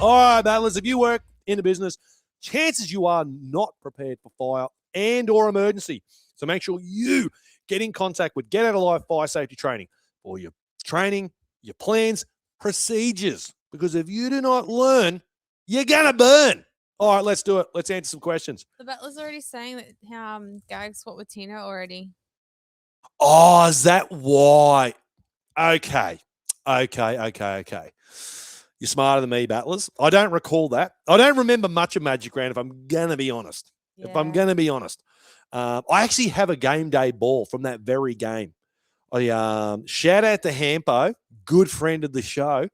Speaker 2: All right, battlers, if you work in the business, chances you are not prepared for fire and or emergency. So make sure you get in contact with Get Out Alive Fire Safety Training for your training, your plans, procedures. Because if you do not learn, you're going to burn. All right, let's do it. Let's answer some questions.
Speaker 3: The battler's already saying that Gag swapped with Tino already.
Speaker 2: Oh, is that why? Okay. Okay. You're smarter than me, battlers. I don't recall that. I don't remember much of Magic Round, if I'm going to be honest. If I'm going to be honest. I actually have a game day ball from that very game. I shout out to Hampo, good friend of the show,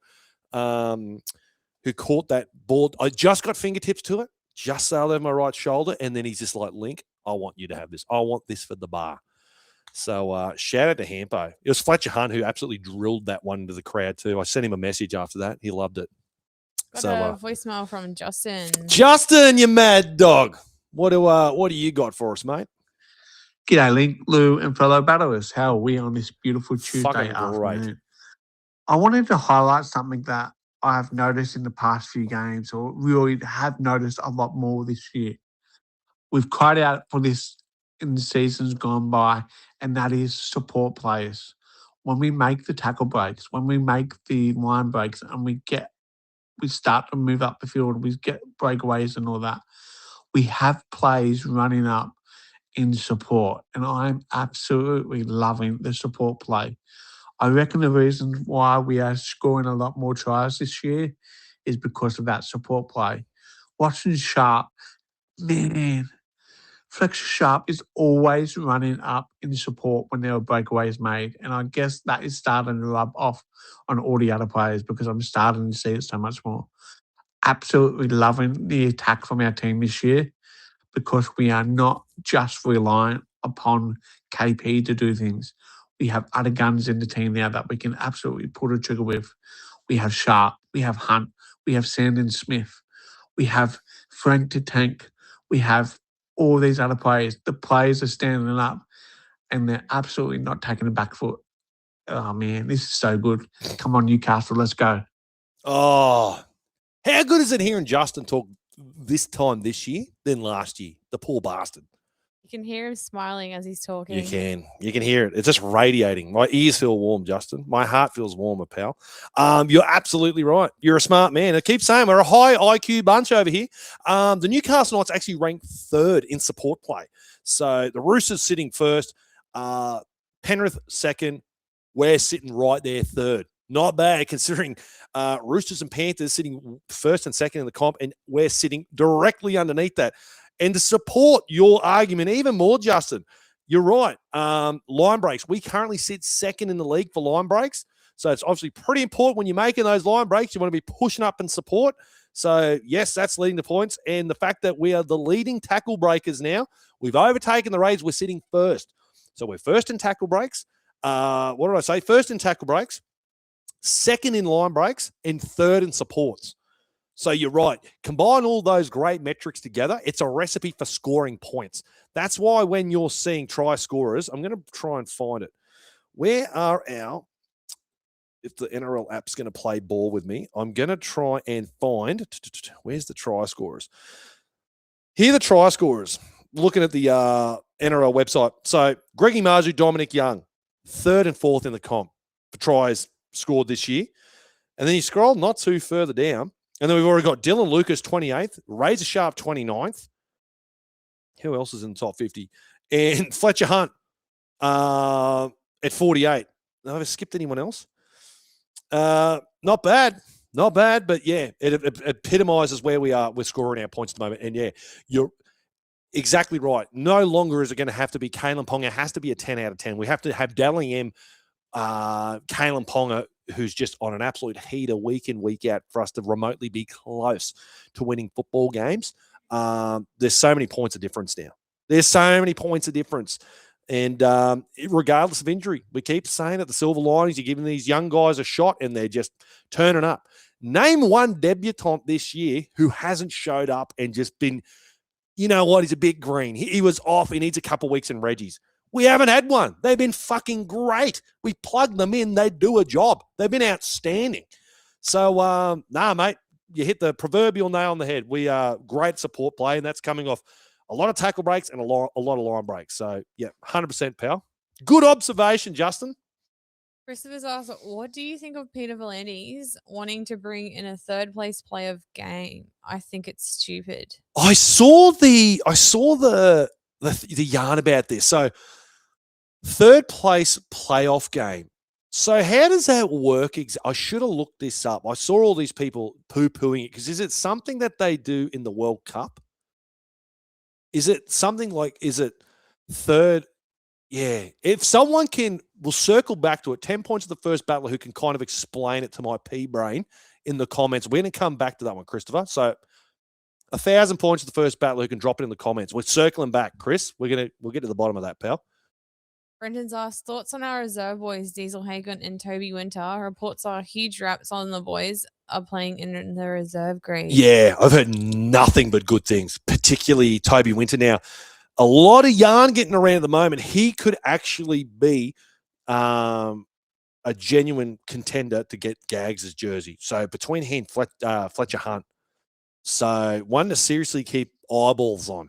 Speaker 2: who caught that ball. I just got fingertips to it, just sailed over my right shoulder, and then he's just like, Link, I want you to have this. I want this for the bar. So shout out to Hampo. It was Fletcher Hunt who absolutely drilled that one into the crowd too. I sent him a message after that. He loved it.
Speaker 3: Got a voicemail from Justin.
Speaker 2: Justin, you mad dog. What do you got for us, mate?
Speaker 5: G'day, Link, Lou, and fellow battlers. How are we on this beautiful Tuesday
Speaker 2: Fucking great.
Speaker 5: afternoon? I wanted to highlight something that I've noticed in the past few games, or really have noticed a lot more this year. We've cried out for this in the seasons gone by, and that is support players. When we make the tackle breaks, when we make the line breaks, and we start to move up the field, we get breakaways and all that, we have plays running up in support, and I'm absolutely loving the support play. I reckon the reason why we are scoring a lot more tries this year is because of that support play. Watching Sharp, man, Fletcher Sharp is always running up in support when there are breakaways made, and I guess that is starting to rub off on all the other players because I'm starting to see it so much more. Absolutely loving the attack from our team this year, because we are not just reliant upon KP to do things. We have other guns in the team now that we can absolutely pull the trigger with. We have Sharp, we have Hunt, we have Sandon Smith, we have Frank to Tank, we have all these other players. The players are standing up and they're absolutely not taking a back foot. Oh, man, this is so good. Come on, Newcastle, let's go.
Speaker 2: Oh, how good is it hearing Justin talk this time this year than last year? The poor bastard.
Speaker 3: You can hear him smiling as he's talking.
Speaker 2: You can hear it. It's just radiating. My ears feel warm, Justin. My heart feels warmer, pal. You're absolutely right. You're a smart man. I keep saying we're a high IQ bunch over here. The Newcastle Knights actually ranked third in support play. So the Roosters sitting first, Penrith second. We're sitting right there third. Not bad considering Roosters and Panthers sitting first and second in the comp, and we're sitting directly underneath that. And to support your argument even more, Justin, you're right. Line breaks. We currently sit second in the league for line breaks. So it's obviously pretty important when you're making those line breaks. You want to be pushing up in support. So, yes, that's leading to points. And the fact that we are the leading tackle breakers now, we've overtaken the Rays. We're sitting first. So we're first in tackle breaks. What did I say? First in tackle breaks, second in line breaks, and third in supports. So you're right. Combine all those great metrics together, it's a recipe for scoring points. That's why when you're seeing try scorers, I'm going to try and find it. Where are if the NRL app's going to play ball with me, I'm going to try and find, where's the try scorers? Here are the try scorers. Looking at the NRL website. So Greggy Marju, Dominic Young, third and fourth in the comp for tries scored this year. And then you scroll not too further down, and then we've already got Dylan Lucas, 28th, Razor Sharp, 29th. Who else is in the top 50? And Fletcher Hunt at 48. Have I skipped anyone else? Not bad. Not bad, but yeah, it epitomizes where we are. We're scoring our points at the moment. And yeah, you're exactly right. No longer is it going to have to be Kalen Ponga. It has to be a 10 out of 10. We have to have Dally M, Kalen Ponga, who's just on an absolute heater week in, week out for us to remotely be close to winning football games. There's so many points of difference now. There's so many points of difference. And regardless of injury, we keep saying that the silver linings, you're giving these young guys a shot and they're just turning up. Name one debutant this year who hasn't showed up and just been, you know what, he's a bit green. He was off. He needs a couple of weeks in Reggie's. We haven't had one. They've been fucking great. We plug them in. They do a job. They've been outstanding. So, mate, you hit the proverbial nail on the head. We are great support play, and that's coming off a lot of tackle breaks and a lot of line breaks. So, yeah, 100% pal. Good observation, Justin.
Speaker 3: Christopher's asked, what do you think of Peter V'landys wanting to bring in a third place play of game? I think it's stupid.
Speaker 2: I saw the yarn about this. So, third place playoff game. So how does that work? I should have looked this up. I saw all these people poo-pooing it because is it something that they do in the World Cup? Is it something like, is it third? Yeah. If someone we'll circle back to it. 10 points of the first battler who can kind of explain it to my pea brain in the comments. We're going to come back to that one, Christopher. So 1,000 points of the first battler who can drop it in the comments. We're circling back, Chris. We'll get to the bottom of that, pal.
Speaker 3: Brendan's asked, thoughts on our reserve boys, Diesel Hagen and Toby Winter. Reports are huge raps on the boys are playing in the reserve grade.
Speaker 2: Yeah, I've heard nothing but good things, particularly Toby Winter. Now, a lot of yarn getting around at the moment. He could actually be a genuine contender to get Gags' jersey. So between he and Fletcher Hunt, so one to seriously keep eyeballs on.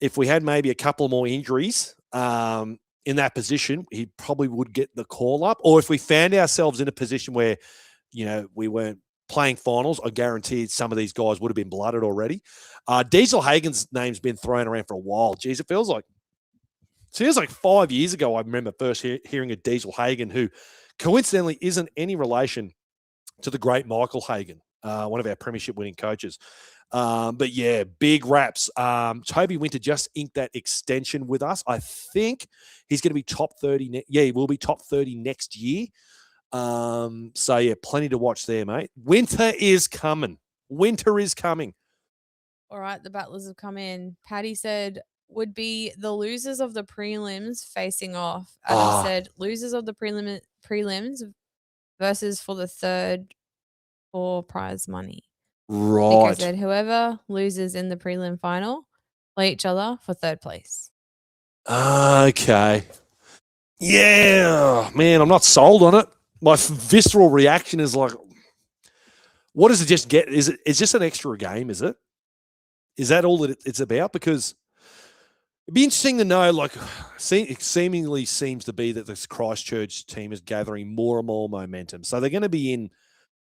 Speaker 2: If we had maybe a couple more injuries in that position, he probably would get the call up. Or if we found ourselves in a position where, we weren't playing finals, I guarantee some of these guys would have been blooded already. Diesel Hagen's name's been thrown around for a while. Geez, it feels like 5 years ago I remember first hearing of Diesel Hagen, who coincidentally isn't any relation to the great Michael Hagen, one of our premiership winning coaches. But yeah, big raps. Toby Winter just inked that extension with us. I think he's going to be top 30. He will be top 30 next year. So yeah, plenty to watch there, mate. Winter is coming.
Speaker 3: All right, the battlers have come in. Paddy said, would be the losers of the prelims facing off. Adam said, losers of the prelims versus for the third for prize money.
Speaker 2: Right.
Speaker 3: Nico said, whoever loses in the prelim final play each other for third place.
Speaker 2: Okay. Yeah, man, I'm not sold on it. My visceral reaction is like, what does it just get? It's just an extra game, is it? Is that all that it's about? Because it'd be interesting to know, like, it seemingly seems to be that this Christchurch team is gathering more and more momentum. So they're going to be in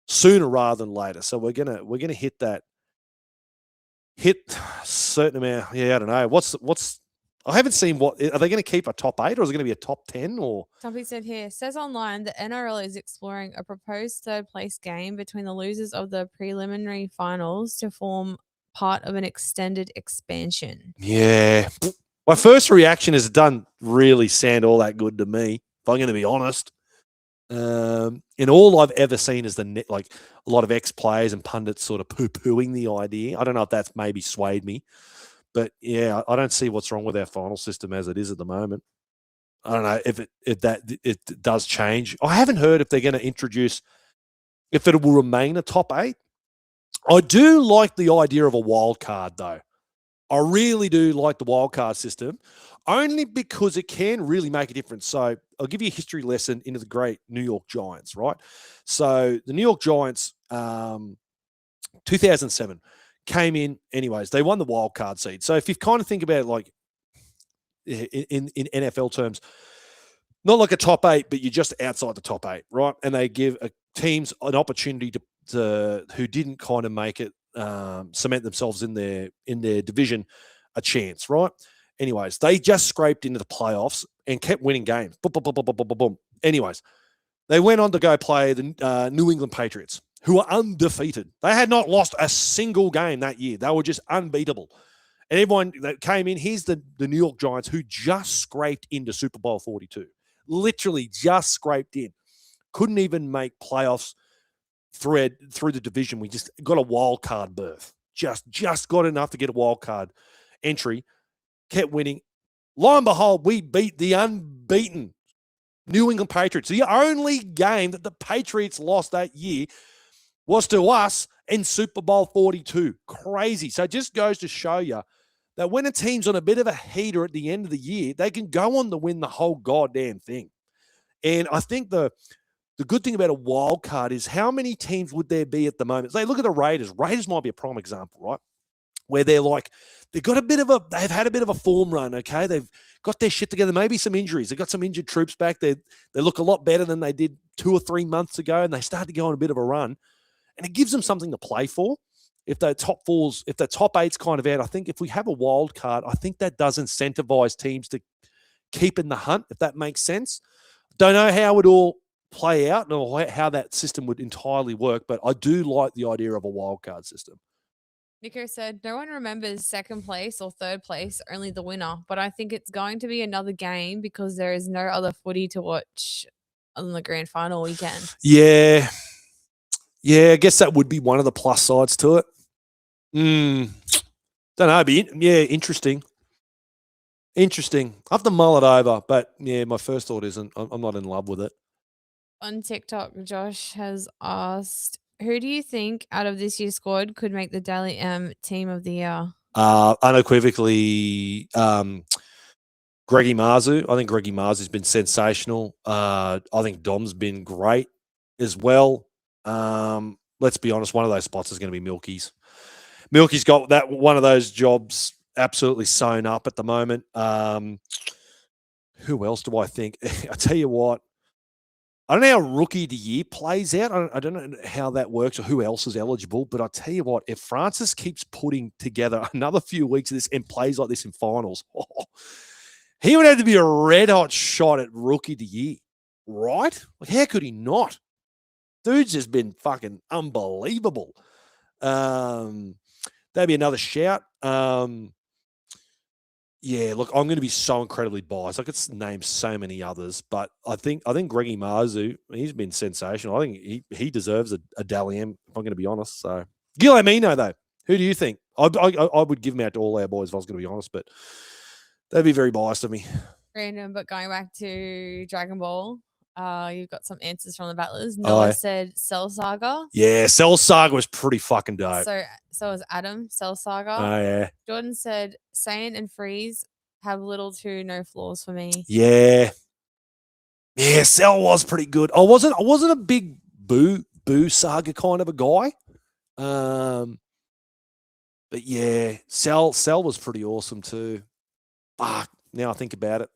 Speaker 2: sooner rather than later. So we're gonna hit a certain amount. Yeah, I don't know. I haven't seen are they going to keep a top 8 or is it going to be a top 10 or?
Speaker 3: Somebody said here, says online the NRL is exploring a proposed third place game between the losers of the preliminary finals to form part of an extended expansion.
Speaker 2: Yeah. My first reaction is it doesn't really sound all that good to me, if I'm going to be honest. And all I've ever seen is a lot of ex-players and pundits sort of poo-pooing the idea. I don't know if that's maybe swayed me. But yeah, I don't see what's wrong with our final system as it is at the moment. I don't know if it does change. I haven't heard if they're going to introduce if it will remain a top 8. I do like the idea of a wild card though. I really do like the wild card system, only because it can really make a difference. So I'll give you a history lesson into the great New York Giants, right? So the New York Giants, 2007. Came in anyways. They won the wild card seed. So if you kind of think about it like in NFL terms, not like a top 8, but you're just outside the top 8, right? And they give teams an opportunity to who didn't kind of make it cement themselves in their division a chance, right? Anyways, they just scraped into the playoffs and kept winning games. Boom, boom, boom, boom, boom, boom, boom. Anyways, they went on to go play the New England Patriots, who are undefeated. They had not lost a single game that year. They were just unbeatable. And everyone that came in, here's the New York Giants, who just scraped into Super Bowl 42. Literally just scraped in. Couldn't even make playoffs through the division. We just got a wild card berth. Just got enough to get a wild card entry. Kept winning. Lo and behold, we beat the unbeaten New England Patriots. The only game that the Patriots lost that year was to us in Super Bowl 42. Crazy. So it just goes to show you that when a team's on a bit of a heater at the end of the year, they can go on to win the whole goddamn thing. And I think the good thing about a wild card is how many teams would there be at the moment? They look at the Raiders. Raiders might be a prime example, right? Where they've had a bit of a form run, okay? They've got their shit together, maybe some injuries. They've got some injured troops back. They look a lot better than they did 2 or 3 months ago, and they start to go on a bit of a run. And it gives them something to play for. If the top 8's kind of out, I think if we have a wild card, I think that does incentivize teams to keep in the hunt, if that makes sense. Don't know how it all play out or how that system would entirely work, but I do like the idea of a wildcard system.
Speaker 3: Nico said, no one remembers second place or third place, only the winner. But I think it's going to be another game because there is no other footy to watch on the grand final weekend.
Speaker 2: Yeah. Yeah, I guess that would be one of the plus sides to it. Don't know. Interesting. Interesting. I have to mull it over, but yeah, my first thought isn't. I'm not in love with it.
Speaker 3: On TikTok, Josh has asked, who do you think out of this year's squad could make the Daily M team of the year?
Speaker 2: Unequivocally, Greggy Marzu. I think Greggy Marzu's been sensational. I think Dom's been great as well. Let's be honest, one of those spots is going to be Milky's. Milky's got that one of those jobs absolutely sewn up at the moment. Who else do I think? I tell you what, I don't know how rookie of the year plays out. I don't know how that works or who else is eligible. But I tell you what, if Francis keeps putting together another few weeks of this and plays like this in finals, he would have to be a red hot shot at rookie of the year, right? Like, how could he not? Dude's just been fucking unbelievable. That'd be another shout. Yeah, look, I'm going to be so incredibly biased. I could name so many others, but I think Greggy Marzu, he's been sensational. I think he deserves a Dally M, if I'm going to be honest. So, Guillemino, though, who do you think? I would give him out to all our boys if I was going to be honest, but that'd be very biased of me.
Speaker 3: Random, but going back to Dragon Ball, you've got some answers from the battlers. Noah said Cell Saga.
Speaker 2: Yeah, Cell Saga was pretty fucking dope.
Speaker 3: So was Adam, Cell Saga.
Speaker 2: Oh, yeah.
Speaker 3: Jordan said Saiyan and Freeze have little to no flaws for me.
Speaker 2: Yeah. Yeah, Cell was pretty good. I wasn't a big Boo Saga kind of a guy. But yeah, Cell was pretty awesome too. Fuck, now I think about it.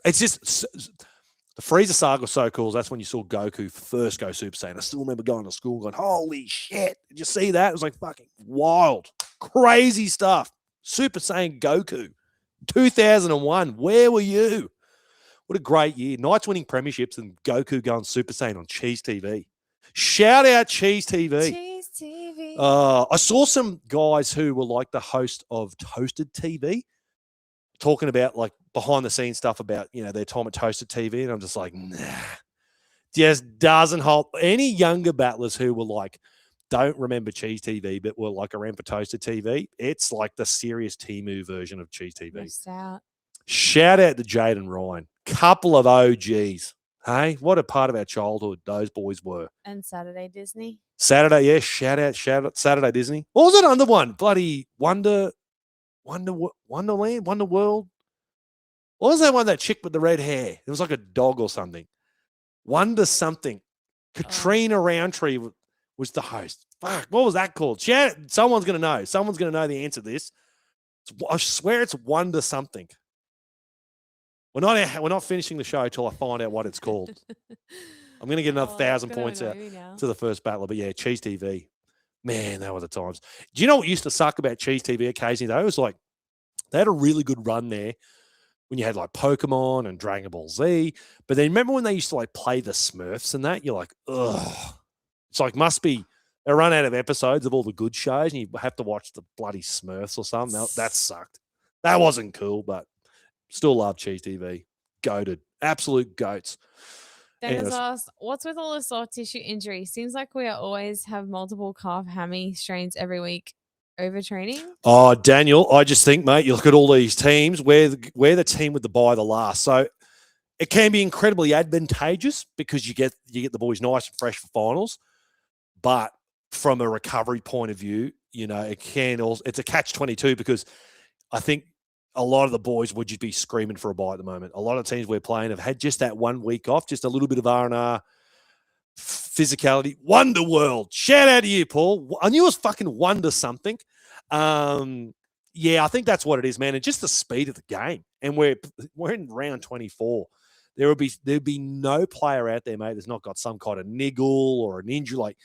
Speaker 2: It's just the Frieza Saga was so cool. That's when you saw Goku first go Super Saiyan. I still remember going to school going, holy shit. Did you see that? It was like fucking wild. Crazy stuff. Super Saiyan Goku. 2001. Where were you? What a great year. Knights winning premierships and Goku going Super Saiyan on Cheese TV. Shout out Cheese TV.
Speaker 3: Cheese TV.
Speaker 2: I saw some guys who were like the host of Toasted TV talking about like behind the scenes stuff about, their time at Toasted TV. And I'm just like, nah, just doesn't hold. Any younger battlers who were like, don't remember Cheese TV, but were like around for Toasted TV. It's like the serious Temu version of Cheese TV.
Speaker 3: Missed out.
Speaker 2: Shout out to Jade and Ryan. Couple of OGs. Hey, what a part of our childhood those boys were.
Speaker 3: And Saturday Disney.
Speaker 2: Saturday, yeah. Shout out Saturday Disney. What was that other one? Bloody Wonderland, Wonder World. What was that one, that chick with the red hair? It was like a dog or something. Wonder something. Katrina Roundtree was the host. Fuck, what was that called? Someone's going to know. Someone's going to know the answer to this. I swear it's Wonder something. We're not finishing the show till I find out what it's called. I'm going to get another 1,000 points out to the first battler. But yeah, Cheese TV. Man, that were the times. Do you know what used to suck about Cheese TV occasionally, though? It was like they had a really good run there when you had like Pokemon and Dragon Ball Z. But then remember when they used to like play the Smurfs and that? You're like, ugh. It's like must be they run out of episodes of all the good shows and you have to watch the bloody Smurfs or something. That sucked. That wasn't cool, but still love Cheese TV. Goated. Absolute goats.
Speaker 3: Dennis asked, what's with all the soft tissue injuries? Seems like we always have multiple calf hammy strains every week. Overtraining? Oh,
Speaker 2: Daniel, I just think, mate, you look at all these teams, we're the team with the bye the last. So it can be incredibly advantageous because you get the boys nice and fresh for finals. But from a recovery point of view, it can also, it's a catch-22 because I think a lot of the boys would just be screaming for a bye at the moment. A lot of teams we're playing have had just that 1 week off, just a little bit of R&R, physicality. Wonder World. Shout out to you, Paul. I knew it was fucking Wonder something. Yeah, I think that's what it is, man. And just the speed of the game. And we're in round 24. There'd be no player out there, mate, that's not got some kind of niggle or an injury. Like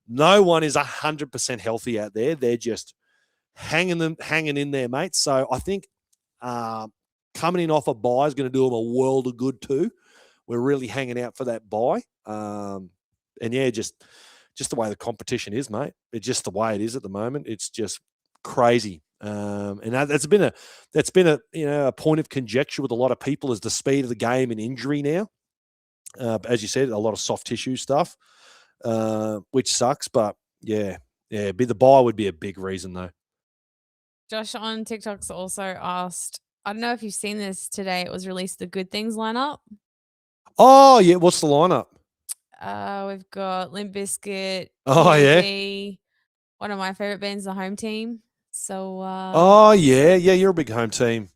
Speaker 2: no one is 100% healthy out there. They're just hanging in there, mate. So I think coming in off a bye is going to do them a world of good too. we're really hanging out for that bye. And yeah, just the way the competition is, mate. It's just the way it is at the moment. It's just crazy. And that's been a a point of conjecture with a lot of people, is the speed of the game and injury now. As you said, a lot of soft tissue stuff, which sucks. But yeah, the bye would be a big reason though.
Speaker 3: Josh on TikTok's also asked, I don't know if you've seen this today. It was released, the Good Things lineup.
Speaker 2: Oh yeah, what's the lineup?
Speaker 3: We've got Limp Bizkit.
Speaker 2: Oh, yeah.
Speaker 3: PNG, one of my favorite bands, the Home Team. So
Speaker 2: Oh yeah, you're a big Home Team.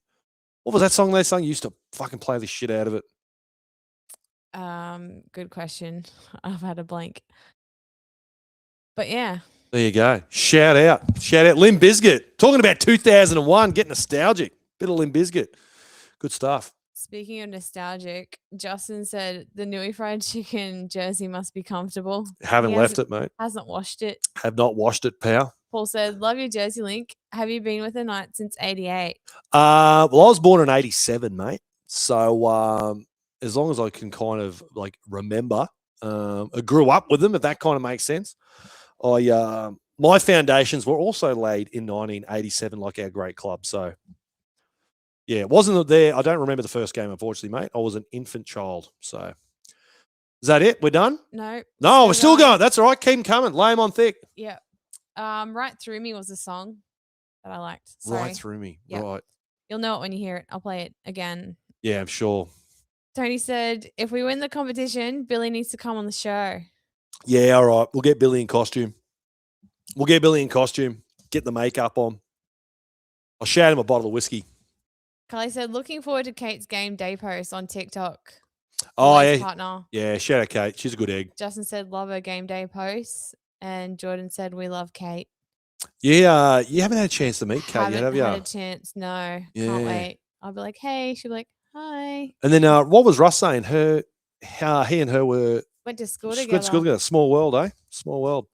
Speaker 2: What was that song they sung? You used to fucking play the shit out of it.
Speaker 3: good question. I've had a blank. But yeah.
Speaker 2: There you go. Shout out. Limp Bizkit. Talking about 2001, get nostalgic. Bit of Limp Bizkit. Good stuff.
Speaker 3: Speaking of nostalgic, Justin said the Nui Fried Chicken jersey must be comfortable.
Speaker 2: Haven't left it, mate.
Speaker 3: Hasn't washed it.
Speaker 2: Have not washed it, pal.
Speaker 3: Paul said, love your jersey link. Have you been with the Knights since 88?
Speaker 2: Well, I was born in 87, mate. So as long as I can kind of like remember, I grew up with them, if that kind of makes sense. My foundations were also laid in 1987, like our great club. So yeah, wasn't there. I don't remember the first game, unfortunately, mate. I was an infant child. So is that it? We're done?
Speaker 3: No.
Speaker 2: We're still going. That's all right. Keep 'em coming. Lay 'em on thick.
Speaker 3: Yeah. Right Through Me was a song that I liked. Sorry.
Speaker 2: Right Through Me.
Speaker 3: Yep.
Speaker 2: Right.
Speaker 3: You'll know it when you hear it. I'll play it again.
Speaker 2: Yeah, I'm sure.
Speaker 3: Tony said, if we win the competition, Billy needs to come on the show.
Speaker 2: Yeah, all right. We'll get Billy in costume. Get the makeup on. I'll shout him a bottle of whiskey.
Speaker 3: Kylie said, looking forward to Kate's game day post on TikTok.
Speaker 2: Oh,
Speaker 3: Life
Speaker 2: yeah.
Speaker 3: Partner.
Speaker 2: Yeah, shout out Kate. She's a good egg.
Speaker 3: Justin said, love her game day posts. And Jordan said, we love Kate.
Speaker 2: Yeah, you haven't had a chance to meet Kate yet, have you?
Speaker 3: Haven't had a chance. No.
Speaker 2: Yeah.
Speaker 3: Can't wait. I'll be like, hey. She'll be like, hi.
Speaker 2: And then what was Russ saying? He and her were
Speaker 3: Went to school
Speaker 2: went
Speaker 3: together.
Speaker 2: to school together. Small world, eh? Small world.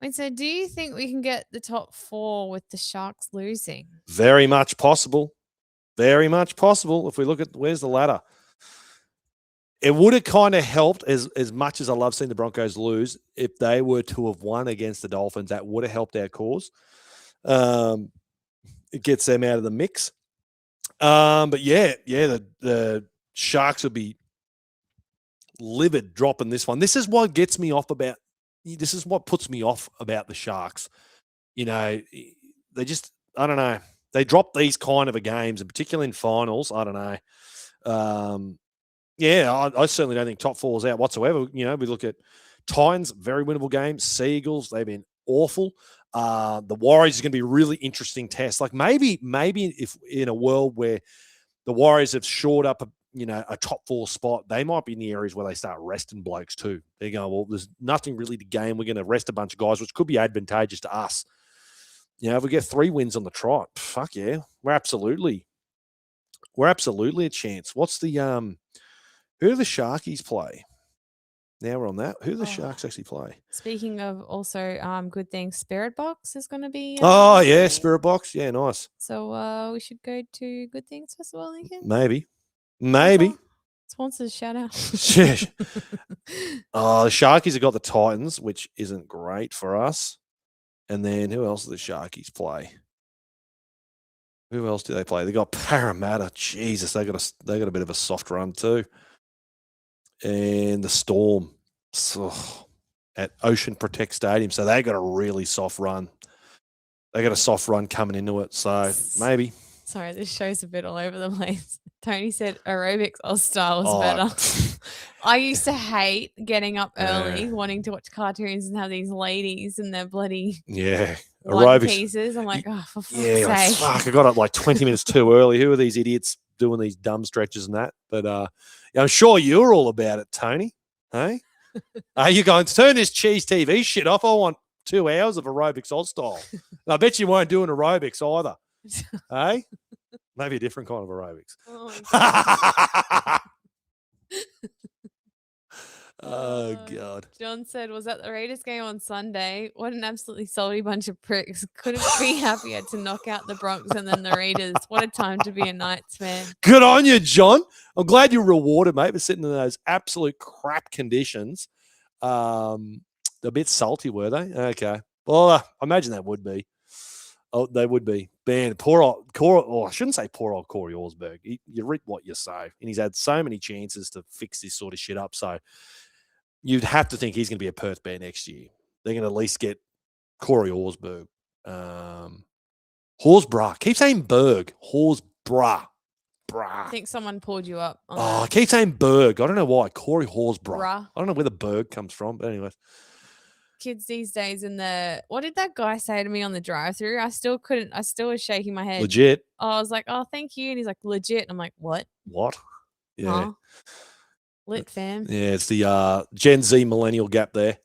Speaker 3: Wait, so do you think we can get the top 4 with the Sharks losing?
Speaker 2: Very much possible. Very much possible. If we look at where's the ladder. It would have kind of helped, as much as I love seeing the Broncos lose, if they were to have won against the Dolphins. That would have helped our cause. It gets them out of the mix. But yeah, the Sharks would be livid dropping this one. This is what gets me off about. This is what puts me off about the Sharks. You know, they just, I don't know. They drop these kind of games, and particularly in finals. I don't know. Yeah, I certainly don't think top 4 is out whatsoever. You know, we look at Titans, very winnable game. Seagulls, they've been awful. The Warriors is going to be a really interesting test. Like maybe if in a world where the Warriors have shored up a top 4 spot, they might be in the areas where they start resting blokes too. They're going, well, there's nothing really to gain. We're going to rest a bunch of guys, which could be advantageous to us. You know, if we get 3 wins on the trot, fuck yeah, we're absolutely a chance. What's the who do the Sharkies play? Now we're on that. Who do the Sharks actually play?
Speaker 3: Speaking of also good things, Spirit Box is going to be.
Speaker 2: Oh yeah, Spirit Box. Yeah, nice.
Speaker 3: So we should go to Good Things Festival, Lincoln.
Speaker 2: Maybe.
Speaker 3: Sponsors, shout out.
Speaker 2: The Sharkies have got the Titans, which isn't great for us. And then who else do the Sharkies play? Who else do they play? They got Parramatta. Jesus, they got a bit of a soft run too. And the Storm at Ocean Protect Stadium. So they got a really soft run. They got a soft run coming into it. So maybe.
Speaker 3: Sorry, this show's a bit all over the place. Tony said aerobics Oz style is better. I used to hate getting up early, wanting to watch cartoons and have these ladies and their bloody
Speaker 2: aerobics
Speaker 3: pieces. I'm like, oh, for fuck's
Speaker 2: like,
Speaker 3: sake.
Speaker 2: fuck, I got up like 20 minutes too early. Who are these idiots doing these dumb stretches and that? But I'm sure you're all about it, Tony. Hey? Are you going to turn this cheese TV shit off? I want 2 hours of aerobics Oz style. And I bet you weren't doing aerobics either. Hey? Maybe a different kind of aerobics.
Speaker 3: Oh, my
Speaker 2: Oh, God.
Speaker 3: John said, was at the Raiders game on Sunday. What an absolutely salty bunch of pricks. Couldn't be happier to knock out the Bronx and then the Raiders. What a time to be a Knights fan.
Speaker 2: Good on you, John. I'm glad you're rewarded, mate, for sitting in those absolute crap conditions. They're a bit salty, were they? Okay. Well, I imagine that would be. Oh, they would be. Man, poor old I shouldn't say poor old Corey Horsburgh. You reap what you sow. And he's had so many chances to fix this sort of shit up. So you'd have to think he's going to be a Perth Bear next year. They're going to at least get Corey Horsburgh. Horsburgh. Keep saying Berg. Horsburgh.
Speaker 3: I think someone pulled you up. On
Speaker 2: I
Speaker 3: that.
Speaker 2: keep saying Berg. I don't know why. Corey Horsburgh.
Speaker 3: Bruh.
Speaker 2: I don't know where the Berg comes from, but anyway.
Speaker 3: Kids these days what did that guy say to me on the drive-through? I still was shaking my head.
Speaker 2: Legit.
Speaker 3: I was like, oh, thank you. And he's like, legit. And I'm like, what?
Speaker 2: What? Yeah.
Speaker 3: Huh? Lit fam.
Speaker 2: Yeah, it's the Gen Z millennial gap there.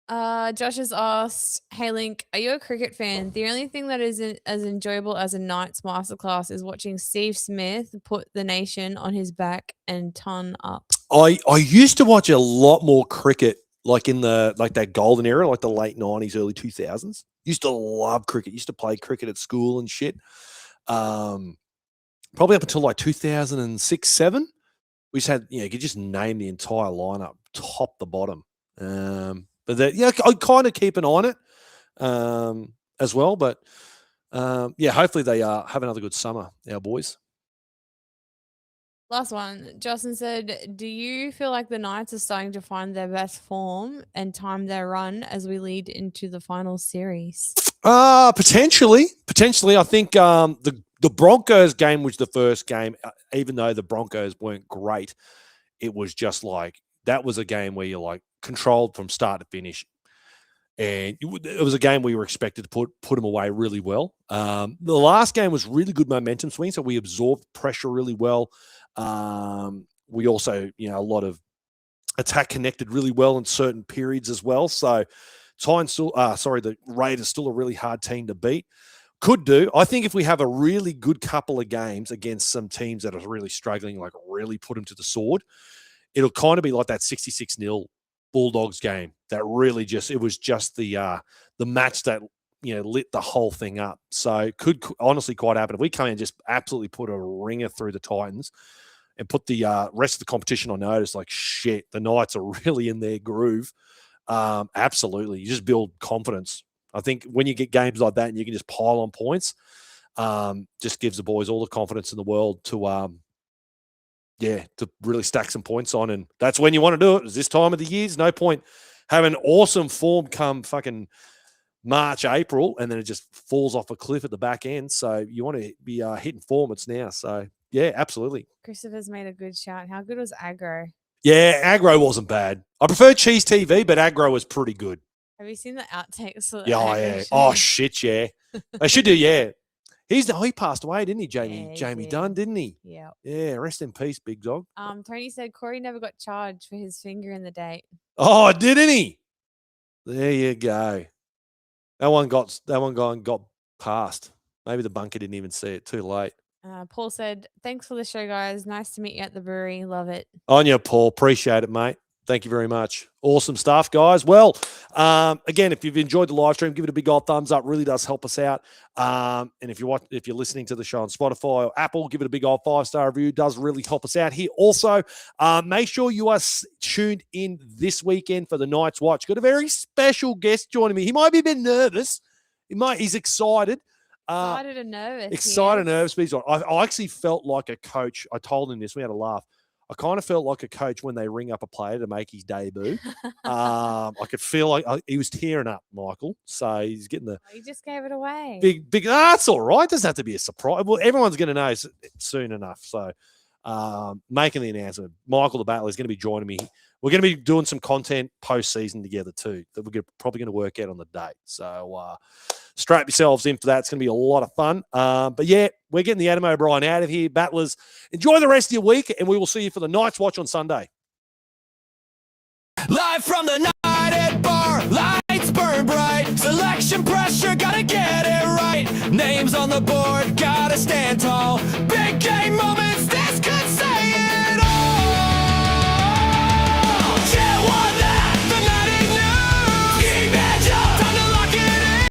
Speaker 3: Josh has asked, hey Link, are you a cricket fan? The only thing that isn't as enjoyable as a Knights masterclass is watching Steve Smith put the nation on his back and ton up.
Speaker 2: I used to watch a lot more cricket, like in that golden era, like the late 90s, early 2000s. Used to love cricket. Used to play cricket at school and shit. Probably up until like 2006, 7. We just had, you could just name the entire lineup, top to bottom. But I kind of keep an eye on it as well. But hopefully they have another good summer, our boys.
Speaker 3: Last one. Justin said, do you feel like the Knights are starting to find their best form and time their run as we lead into the final series?
Speaker 2: Potentially. I think the Broncos game was the first game, even though the Broncos weren't great. It was just like, that was a game where you're like controlled from start to finish. And it was a game we were expected to put them away really well. The last game was really good momentum swing, so we absorbed pressure really well. We also, a lot of attack connected really well in certain periods as well. So the Raiders still a really hard team to beat. Could do. I think if we have a really good couple of games against some teams that are really struggling, like really put them to the sword, it'll kind of be like that 66-0 Bulldogs game that really it was just the match that lit the whole thing up. So it could honestly quite happen if we come in and just absolutely put a ringer through the Titans and put the rest of the competition on notice. Like, shit, the Knights are really in their groove. Absolutely, you just build confidence. I think when you get games like that and you can just pile on points, just gives the boys all the confidence in the world to really stack some points on. And that's when you want to do it, is this time of the year. There's no point having awesome form come fucking March, April, and then it just falls off a cliff at the back end. So you want to be hitting form. It's now. So, yeah, absolutely.
Speaker 3: Christopher's made a good shout. How good was Aggro?
Speaker 2: Yeah, Aggro wasn't bad. I prefer Cheese TV, but Aggro was pretty good.
Speaker 3: Have you seen the outtakes? For
Speaker 2: Yeah, yeah. Oh, shit, yeah. I should do, yeah. He passed away, didn't he, Jamie?
Speaker 3: Yeah,
Speaker 2: Jamie
Speaker 3: did.
Speaker 2: Dunn, didn't he?
Speaker 3: Yeah.
Speaker 2: Yeah, rest in peace, big dog.
Speaker 3: Tony said Corey never got charged for his finger in the date.
Speaker 2: Oh, didn't he? There you go. That one got passed. Maybe the bunker didn't even see it. Too late.
Speaker 3: Paul said, thanks for the show, guys. Nice to meet you at the brewery. Love it.
Speaker 2: On you, Paul. Appreciate it, mate. Thank you very much. Awesome stuff, guys. Well, again, if you've enjoyed the live stream, give it a big old thumbs up. Really does help us out. And if you're listening to the show on Spotify or Apple, give it a big old 5-star review. It does really help us out here. Also, make sure you are tuned in this weekend for the Night's Watch. Got a very special guest joining me. He might be a bit nervous. He's excited.
Speaker 3: Excited and nervous.
Speaker 2: Excited and nervous. But I actually felt like a coach. I told him this. We had a laugh. I kind of felt like a coach when they ring up a player to make his debut. I could feel like he was tearing up, Michael. So he's getting the
Speaker 3: You just gave it away.
Speaker 2: big. That's all right. Doesn't have to be a surprise. Well, everyone's going to know soon enough. So making the announcement, Michael the Battler is going to be joining me. We're going to be doing some content post-season together too that we're probably going to work out on the date. So strap yourselves in for that. It's going to be a lot of fun. But yeah, we're getting the Adam O'Brien out of here. Battlers, enjoy the rest of your week, and we will see you for the Night's Watch on Sunday.
Speaker 1: Live from the night at bar, lights burn bright. Selection pressure, gotta get it right. Names on the board, gotta stand tall. Big game moments, this could say